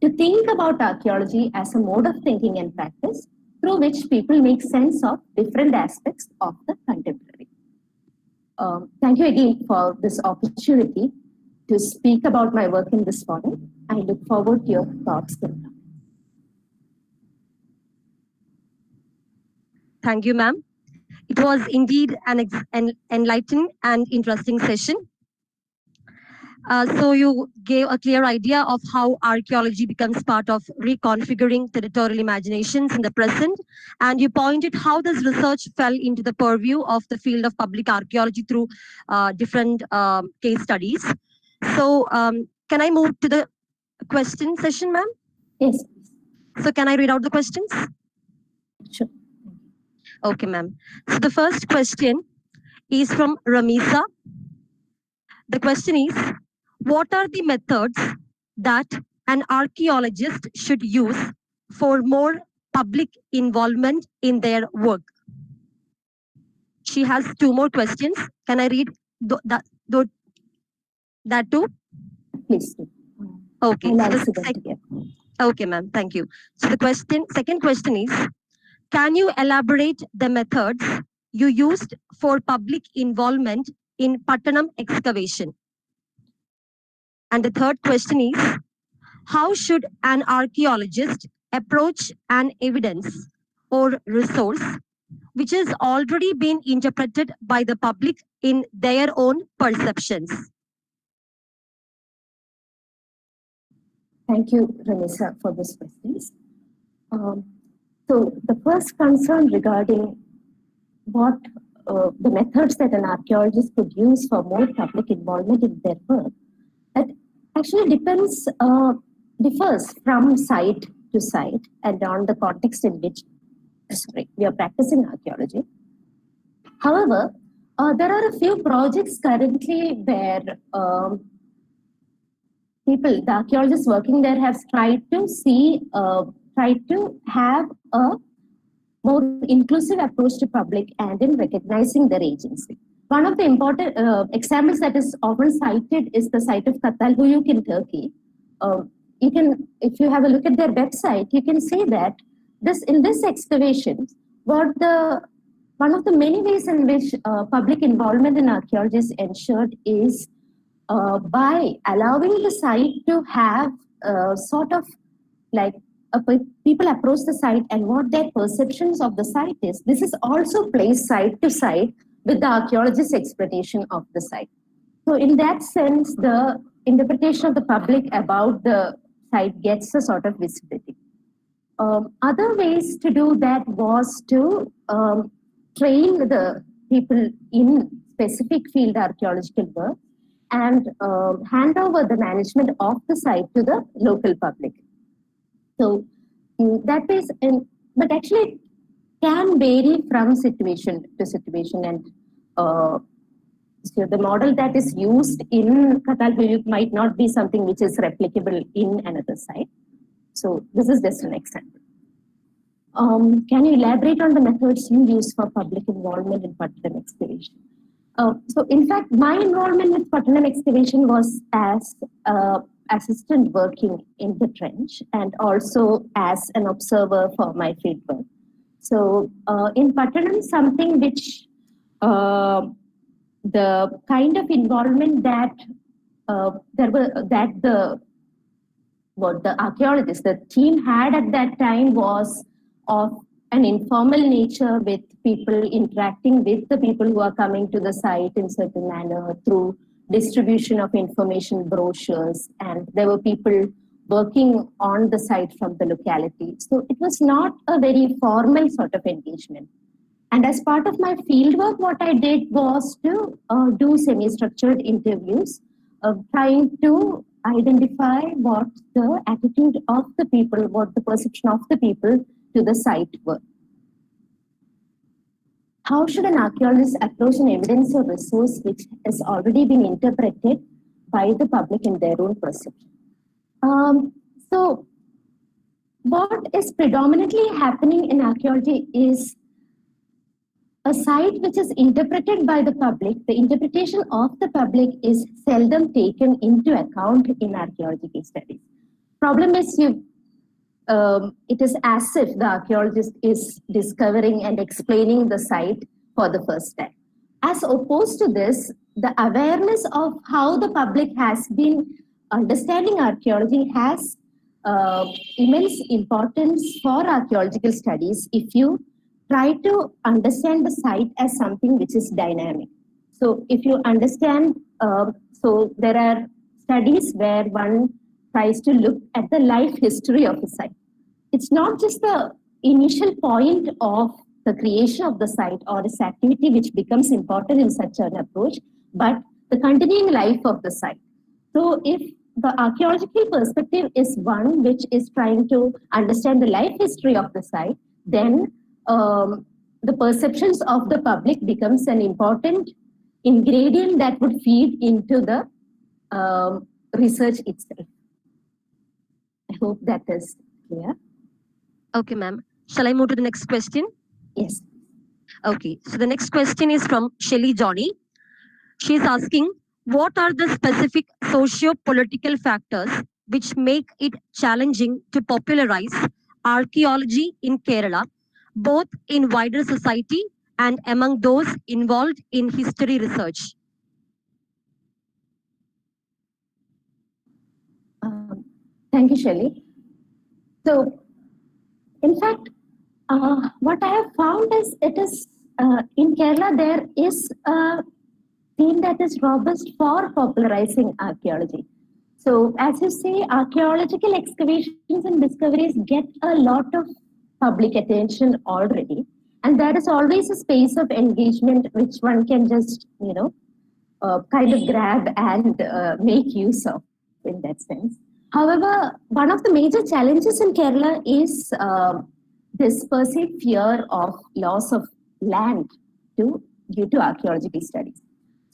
to think about archaeology as a mode of thinking and practice through which people make sense of different aspects of the contemporary. Thank you again for this opportunity to speak about my work in this forum. I look forward to your thoughts. Thank you, ma'am. It was indeed an enlightening and interesting session. So you gave a clear idea of how archaeology becomes part of reconfiguring territorial imaginations in the present, and you pointed how this research fell into the purview of the field of public archaeology through different case studies. So can I move to the question session, ma'am? Yes. So can I read out the questions? Sure. Okay, ma'am. So the first question is from Ramisa. The question is, what are the methods that an archaeologist should use for more public involvement in their work? She has two more questions. Can I read that too? Please. Okay. Okay, ma'am. Thank you. So the second question is, can you elaborate the methods you used for public involvement in Pattanam excavation? And the third question is, how should an archaeologist approach an evidence or resource which has already been interpreted by the public in their own perceptions? Thank you, Ranisa, for this questions. So the first concern regarding what the methods that an archaeologist could use for more public involvement in their work, that actually differs from site to site and on the context in which we are practicing archaeology. However, there are a few projects currently where the archaeologists working there have tried to have a more inclusive approach to public and in recognizing their agency. One of the important examples that is often cited is the site of Katalhuyuk in Turkey. If you have a look at their website, you can see that in this excavation, one of the many ways in which public involvement in archaeology is ensured is by allowing the site to have sort of like people approach the site and what their perceptions of the site is. This is also placed side to side with the archaeologist's explanation of the site. So in that sense, the interpretation of the public about the site gets a sort of visibility. Other ways to do that was to train the people in specific field archaeological work and hand over the management of the site to the local public. So that is, but actually it can vary from situation to situation, and so the model that is used in Katalhuyuk might not be something which is replicable in another site. So this is just an example. Can you elaborate on the methods you use for public involvement in Pattanam excavation? So in fact, my involvement with Pattanam excavation was as assistant working in the trench and also as an observer for my fieldwork. So in Pattanam, something which the kind of involvement that the archaeologists, the team had at that time was of an informal nature, with people interacting with the people who are coming to the site in certain manner through distribution of information brochures, and there were people working on the site from the locality. So it was not a very formal sort of engagement. And as part of my fieldwork, what I did was to do semi-structured interviews, trying to identify what the attitude of the people, what the perception of the people to the site were. How should an archaeologist approach an evidence or resource which has already been interpreted by the public in their own perception? So what is predominantly happening in archaeology is a site which is interpreted by the public. The interpretation of the public is seldom taken into account in archaeological studies. Problem is it is as if the archaeologist is discovering and explaining the site for the first time. As opposed to this, the awareness of how the public has been understanding archaeology has immense importance for archaeological studies if you try to understand the site as something which is dynamic. So if you understand, so there are studies where one tries to look at the life history of a site. It's not just the initial point of the creation of the site or its activity which becomes important in such an approach, but the continuing life of the site. So if the archaeological perspective is one which is trying to understand the life history of the site, then the perceptions of the public becomes an important ingredient that would feed into the research itself. I hope that is clear. Okay, ma'am. Shall I move to the next question? Yes. Okay, so the next question is from Shelly Johnny. She is asking, what are the specific socio-political factors which make it challenging to popularize archaeology in Kerala, both in wider society and among those involved in history research? Thank you, Shelly. So, in fact, what I have found is in Kerala there is a theme that is robust for popularizing archaeology. So, as you say, archaeological excavations and discoveries get a lot of public attention already, and there is always a space of engagement which one can just, kind of grab and make use of in that sense. However, one of the major challenges in Kerala is this perceived fear of loss of land due to archaeological studies.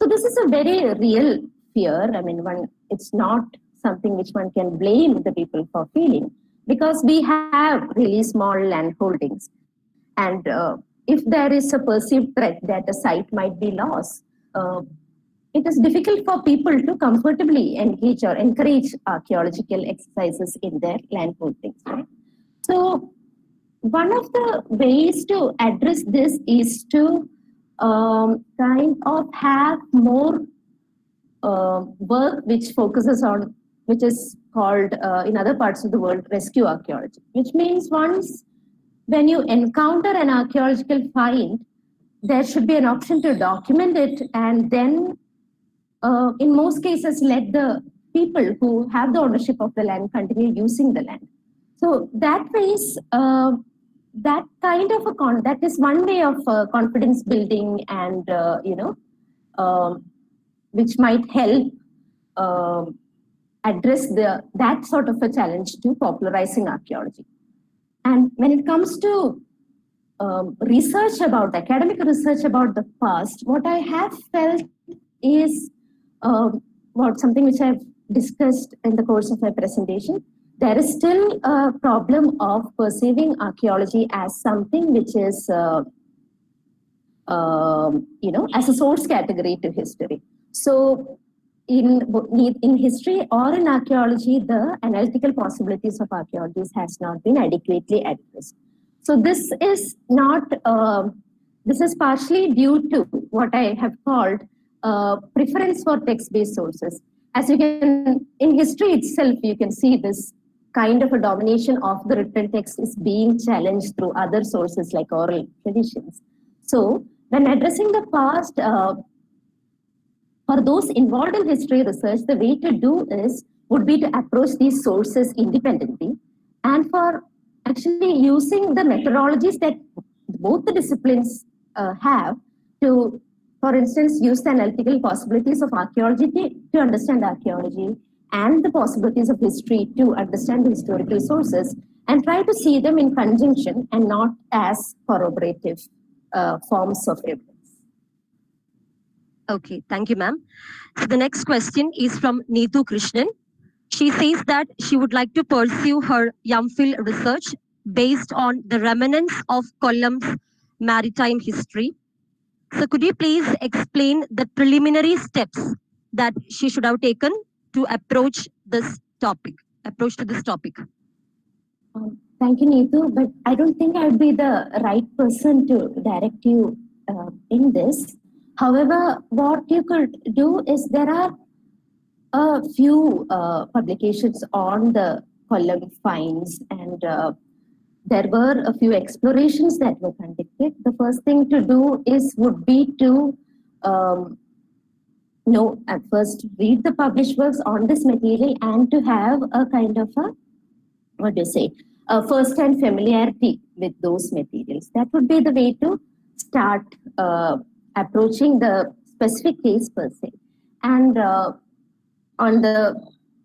So this is a very real fear. I mean, it's not something which one can blame the people for feeling, because we have really small land holdings. And if there is a perceived threat that a site might be lost, it is difficult for people to comfortably engage or encourage archaeological exercises in their land holdings. Right? So one of the ways to address this is to kind of have more work which focuses on, which is called in other parts of the world, rescue archaeology, which means when you encounter an archaeological find, there should be an option to document it, and then in most cases let the people who have the ownership of the land continue using the land. So that ways, that kind of that is one way of confidence building, and which might help address that sort of a challenge to popularizing archaeology. And when it comes to research about academic research about the past, what I have felt is something which I've discussed in the course of my presentation. There is still a problem of perceiving archaeology as something which is, as a source category to history. So in history or in archaeology, the analytical possibilities of archaeology has not been adequately addressed. So this is not, this is partially due to what I have called preference for text-based sources. As you can, in history itself, you can see this kind of a domination of the written text is being challenged through other sources like oral traditions. So when addressing the past, for those involved in history research, the way to do would be to approach these sources independently, and for actually using the methodologies that both the disciplines have to, for instance, use the analytical possibilities of archaeology to understand archaeology, and the possibilities of history to understand the historical sources, and try to see them in conjunction and not as corroborative forms of evidence. Okay, thank you, ma'am. So the next question is from Neetu Krishnan. She says that she would like to pursue her MPhil research based on the remnants of Kollam's maritime history. So could you please explain the preliminary steps that she should have taken to approach this topic? Thank you, Neetu, but I don't think I would be the right person to direct you in this. However, what you could do is, there are a few publications on the Kollam finds, and there were a few explorations that were conducted. The first thing to do would be to at first read the published works on this material, and to have a kind of a first-hand familiarity with those materials. That would be the way to start approaching the specific case per se. And on the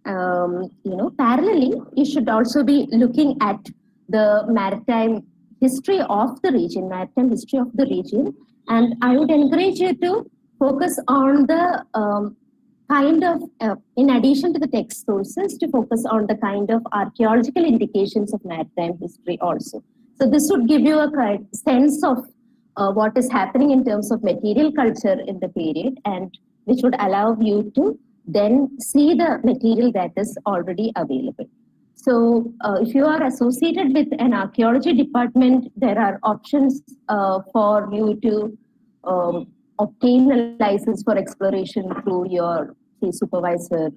parallelly, you should also be looking at the maritime history of the region, and I would encourage you to focus on the kind of, in addition to the text sources, to focus on the kind of archaeological indications of maritime history also. So this would give you a sense of what is happening in terms of material culture in the period, and which would allow you to then see the material that is already available. So if you are associated with an archaeology department, there are options for you to obtain a license for exploration through your supervisor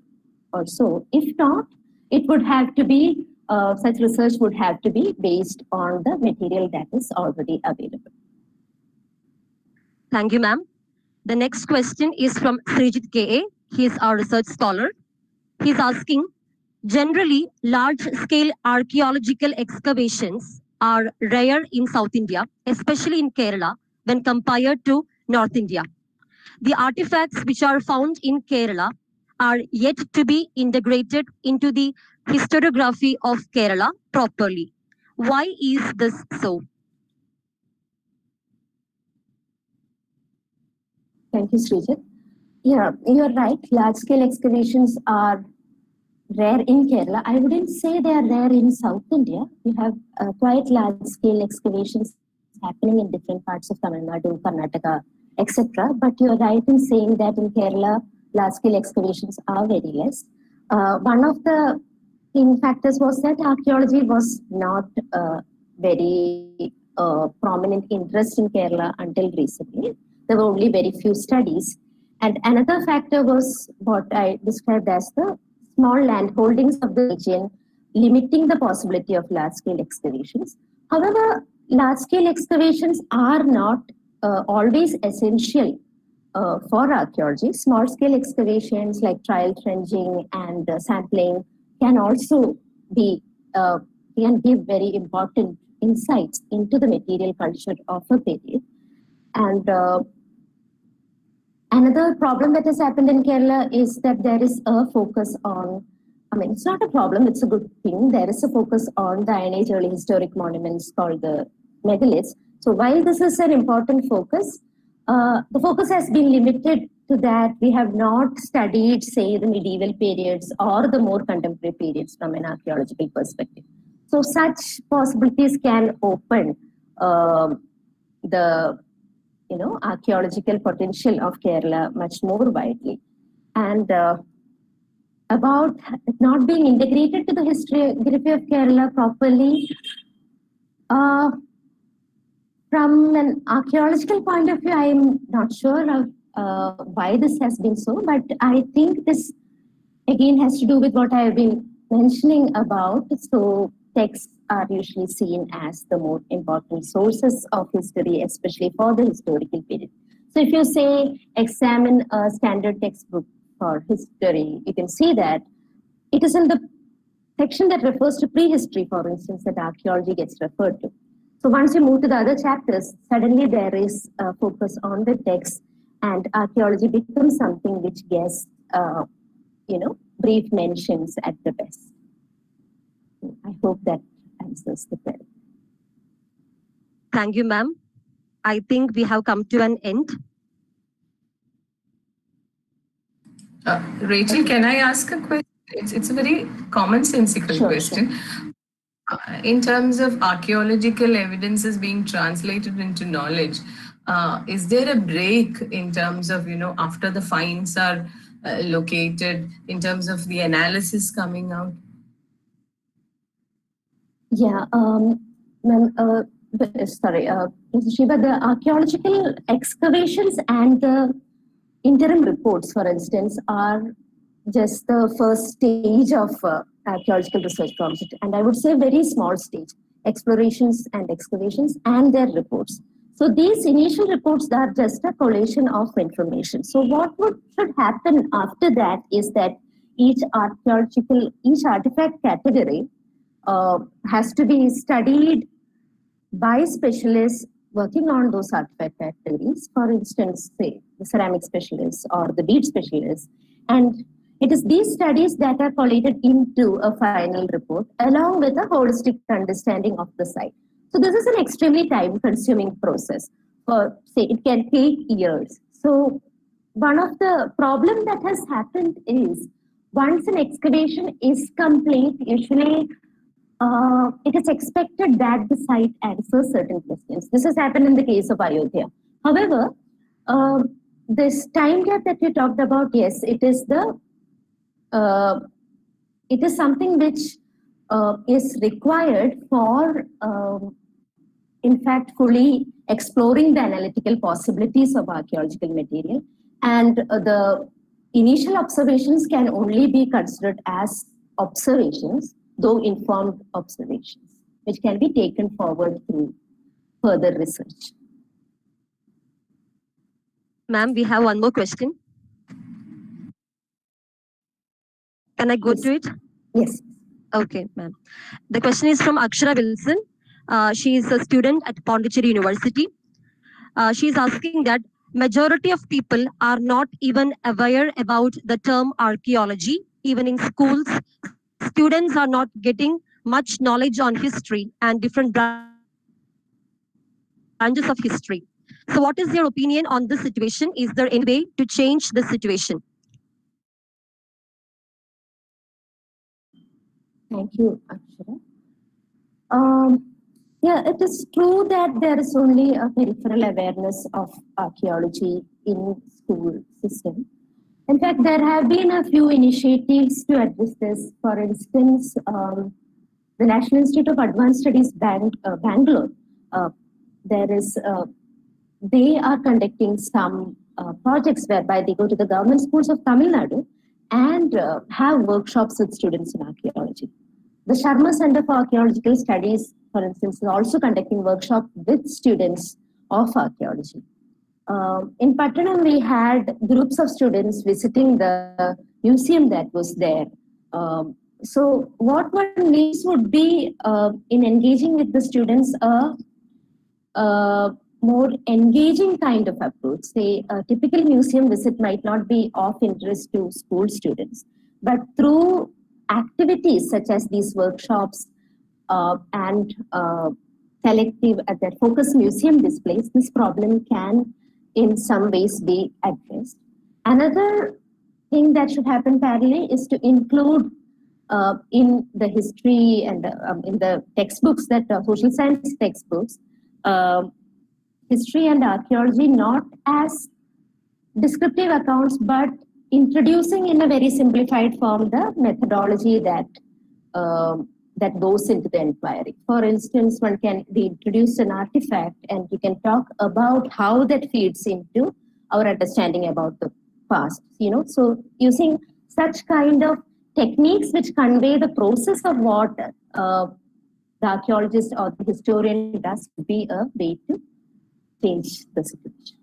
or so. If not, it would have to be, such research would have to be based on the material that is already available. Thank you, ma'am. The next question is from Srijit K.A. He is our research scholar. He's asking, generally, large-scale archaeological excavations are rare in South India, especially in Kerala, when compared to North India. The artifacts which are found in Kerala are yet to be integrated into the historiography of Kerala properly. Why is this so? Thank you, Srijit. Yeah, you're right. Large-scale excavations are rare in Kerala. I wouldn't say they are rare in South India. We have quite large-scale excavations happening in different parts of Tamil Nadu, Karnataka, etc. But you're right in saying that in Kerala, large-scale excavations are very less. One of the factors was that archaeology was not very prominent interest in Kerala until recently. There were only very few studies. And another factor was what I described as the small land holdings of the region, limiting the possibility of large-scale excavations. However, large-scale excavations are not always essential for archaeology. Small-scale excavations like trial trenching and sampling can also be can give very important insights into the material culture of a period. And another problem that has happened in Kerala is that there is a focus on, I mean, it's not a problem, it's a good thing. There is a focus on the Iron Age early historic monuments called the megaliths. So while this is an important focus, the focus has been limited to that. We have not studied, say, the medieval periods or the more contemporary periods from an archaeological perspective. So such possibilities can open the archaeological potential of Kerala much more widely. And about not being integrated to the historiography of Kerala properly, from an archaeological point of view, I'm not sure of why this has been so, but I think this again has to do with what I have been mentioning about. So texts are usually seen as the more important sources of history, especially for the historical period. So if you say examine a standard textbook for history, you can see that it is in the section that refers to prehistory, for instance, that archaeology gets referred to. So once you move to the other chapters, suddenly there is a focus on the text, and archaeology becomes something which gets, brief mentions at the best. I hope that answers the question. Thank you, ma'am. I think we have come to an end. Rachel, can I ask a question? It's a very commonsensical question. In terms of archaeological evidences being translated into knowledge, is there a break in terms of, after the finds are located, in terms of the analysis coming out? Yeah, Shiva, the archaeological excavations and the interim reports, for instance, are just the first stage of archaeological research project. And I would say very small stage, explorations and excavations and their reports. So these initial reports are just a collation of information. So what should happen after that is that each artifact category has to be studied by specialists working on those artifact categories. For instance, say the ceramic specialists or the bead specialists. And it is these studies that are collated into a final report along with a holistic understanding of the site. So this is an extremely time-consuming process. Say it can take years. So one of the problems that has happened is once an excavation is complete, usually it is expected that the site answers certain questions. This has happened in the case of Ayodhya. However, this time gap that you talked about, yes, it is something which is required for, in fact, fully exploring the analytical possibilities of archaeological material. And the initial observations can only be considered as observations, though informed observations, which can be taken forward through further research. Ma'am, we have one more question. Can I go Yes. to it? Yes. Okay, ma'am. The question is from Akshara Wilson. She is a student at Pondicherry University. She is asking that majority of people are not even aware about the term archaeology. Even in schools, students are not getting much knowledge on history and different branches of history. So what is your opinion on this situation? Is there any way to change the situation? Thank you, Akshara. Yeah, it is true that there is only a peripheral awareness of archaeology in school system. In fact, there have been a few initiatives to address this. For instance, the National Institute of Advanced Studies, Bangalore, they are conducting some projects whereby they go to the government schools of Tamil Nadu and have workshops with students in archaeology. The Sharma Center for Archaeological Studies, for instance, is also conducting workshops with students of archaeology. In Pattanam, we had groups of students visiting the museum that was there. So what one needs would be in engaging with the students a more engaging kind of approach. Say a typical museum visit might not be of interest to school students, but through activities such as these workshops and collective that focus museum displays, this problem can in some ways be addressed. Another thing that should happen parallelly is to include in the history and in the textbooks, that social science textbooks, history and archaeology not as descriptive accounts, but introducing in a very simplified form the methodology that that goes into the inquiry. For instance, one can introduce an artifact and you can talk about how that feeds into our understanding about the past. So using such kind of techniques which convey the process of what the archaeologist or the historian does would be a way to change the situation.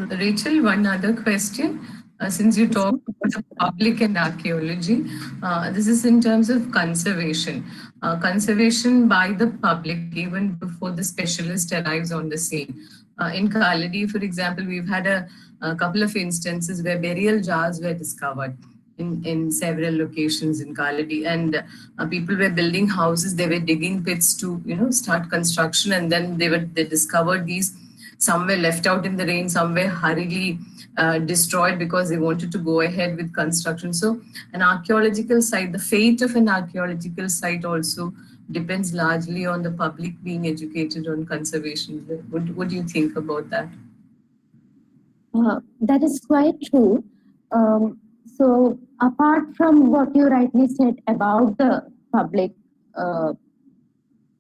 Rachel, one other question. Since you talked about the public and archaeology, this is in terms of conservation. Conservation by the public even before the specialist arrives on the scene. In Kaladi, for example, we've had a couple of instances where burial jars were discovered in several locations in Kaladi, and people were building houses. They were digging pits to start construction, and then they discovered these. Some were left out in the rain, some were hurriedly destroyed because they wanted to go ahead with construction. So an archaeological site, the fate of an archaeological site also depends largely on the public being educated on conservation. What do you think about that? That is quite true. So apart from what you rightly said about the public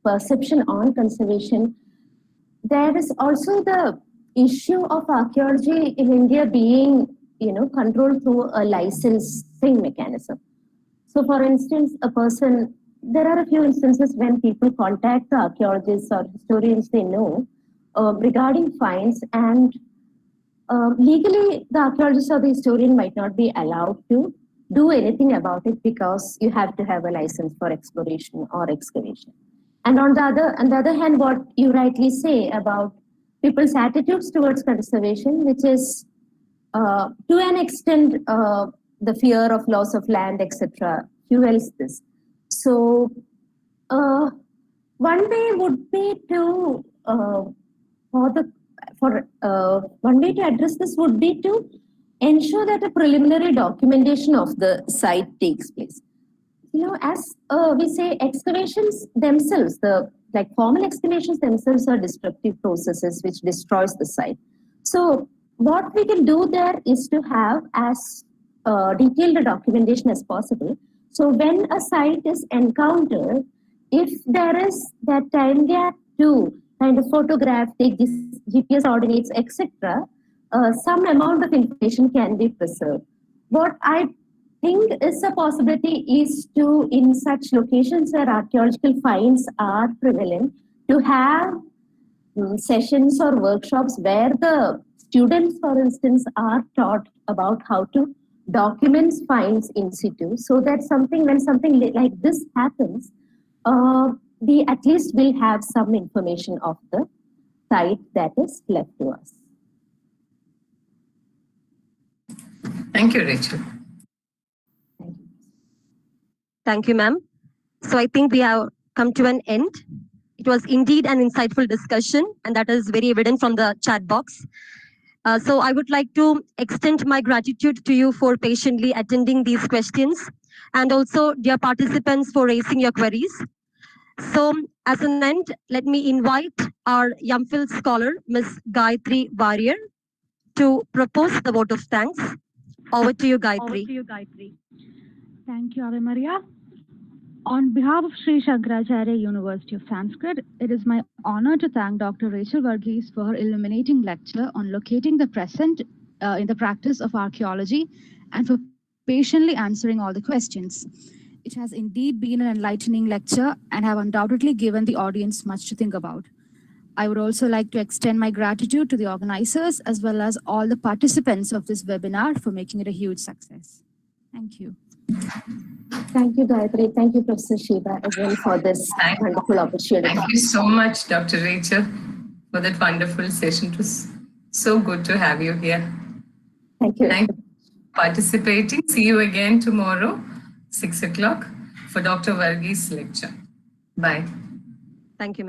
perception on conservation, there is also the issue of archaeology in India being, controlled through a licensing mechanism. So, for instance, there are a few instances when people contact the archaeologists or historians they know regarding finds, and legally the archaeologist or the historian might not be allowed to do anything about it because you have to have a license for exploration or excavation. And on the other hand, what you rightly say about people's attitudes towards conservation, which is to an extent the fear of loss of land, etc., fuels this. So one way would be to one way to address this would be to ensure that a preliminary documentation of the site takes place. As we say, excavations themselves, formal excavations themselves are destructive processes which destroys the site. So what we can do there is to have as detailed a documentation as possible. So when a site is encountered, if there is that time gap to kind of photograph, take these GPS coordinates, etc., some amount of information can be preserved. What I think is a possibility is to, in such locations where archaeological finds are prevalent, to have sessions or workshops where the students, for instance, are taught about how to documents finds in situ, so that when something like this happens, we at least will have some information of the site that is left to us. Thank you, Rachel. Thank you. Thank you, ma'am. So I think we have come to an end. It was indeed an insightful discussion, and that is very evident from the chat box. So I would like to extend my gratitude to you for patiently attending these questions, and also dear participants for raising your queries. So as an end, let me invite our YUMPhil scholar, Ms. Gayatri Warrior, to propose the vote of thanks. Over to you, Gayatri. Thank you, Ave Maria. On behalf of Sri Shankaracharya University of Sanskrit, it is my honor to thank Dr. Rachel Varghese for her illuminating lecture on locating the present in the practice of archaeology and for patiently answering all the questions. It has indeed been an enlightening lecture and have undoubtedly given the audience much to think about. I would also like to extend my gratitude to the organizers as well as all the participants of this webinar for making it a huge success. Thank you. Thank you, Gayatri. Thank you, Professor Shiva, again for this wonderful opportunity. Thank you so much, Dr. Rachel, for that wonderful session. It was so good to have you here. Thank you. Thank you for participating. See you again tomorrow, 6 o'clock, for Dr. Varghese lecture. Bye. Thank you, ma'am.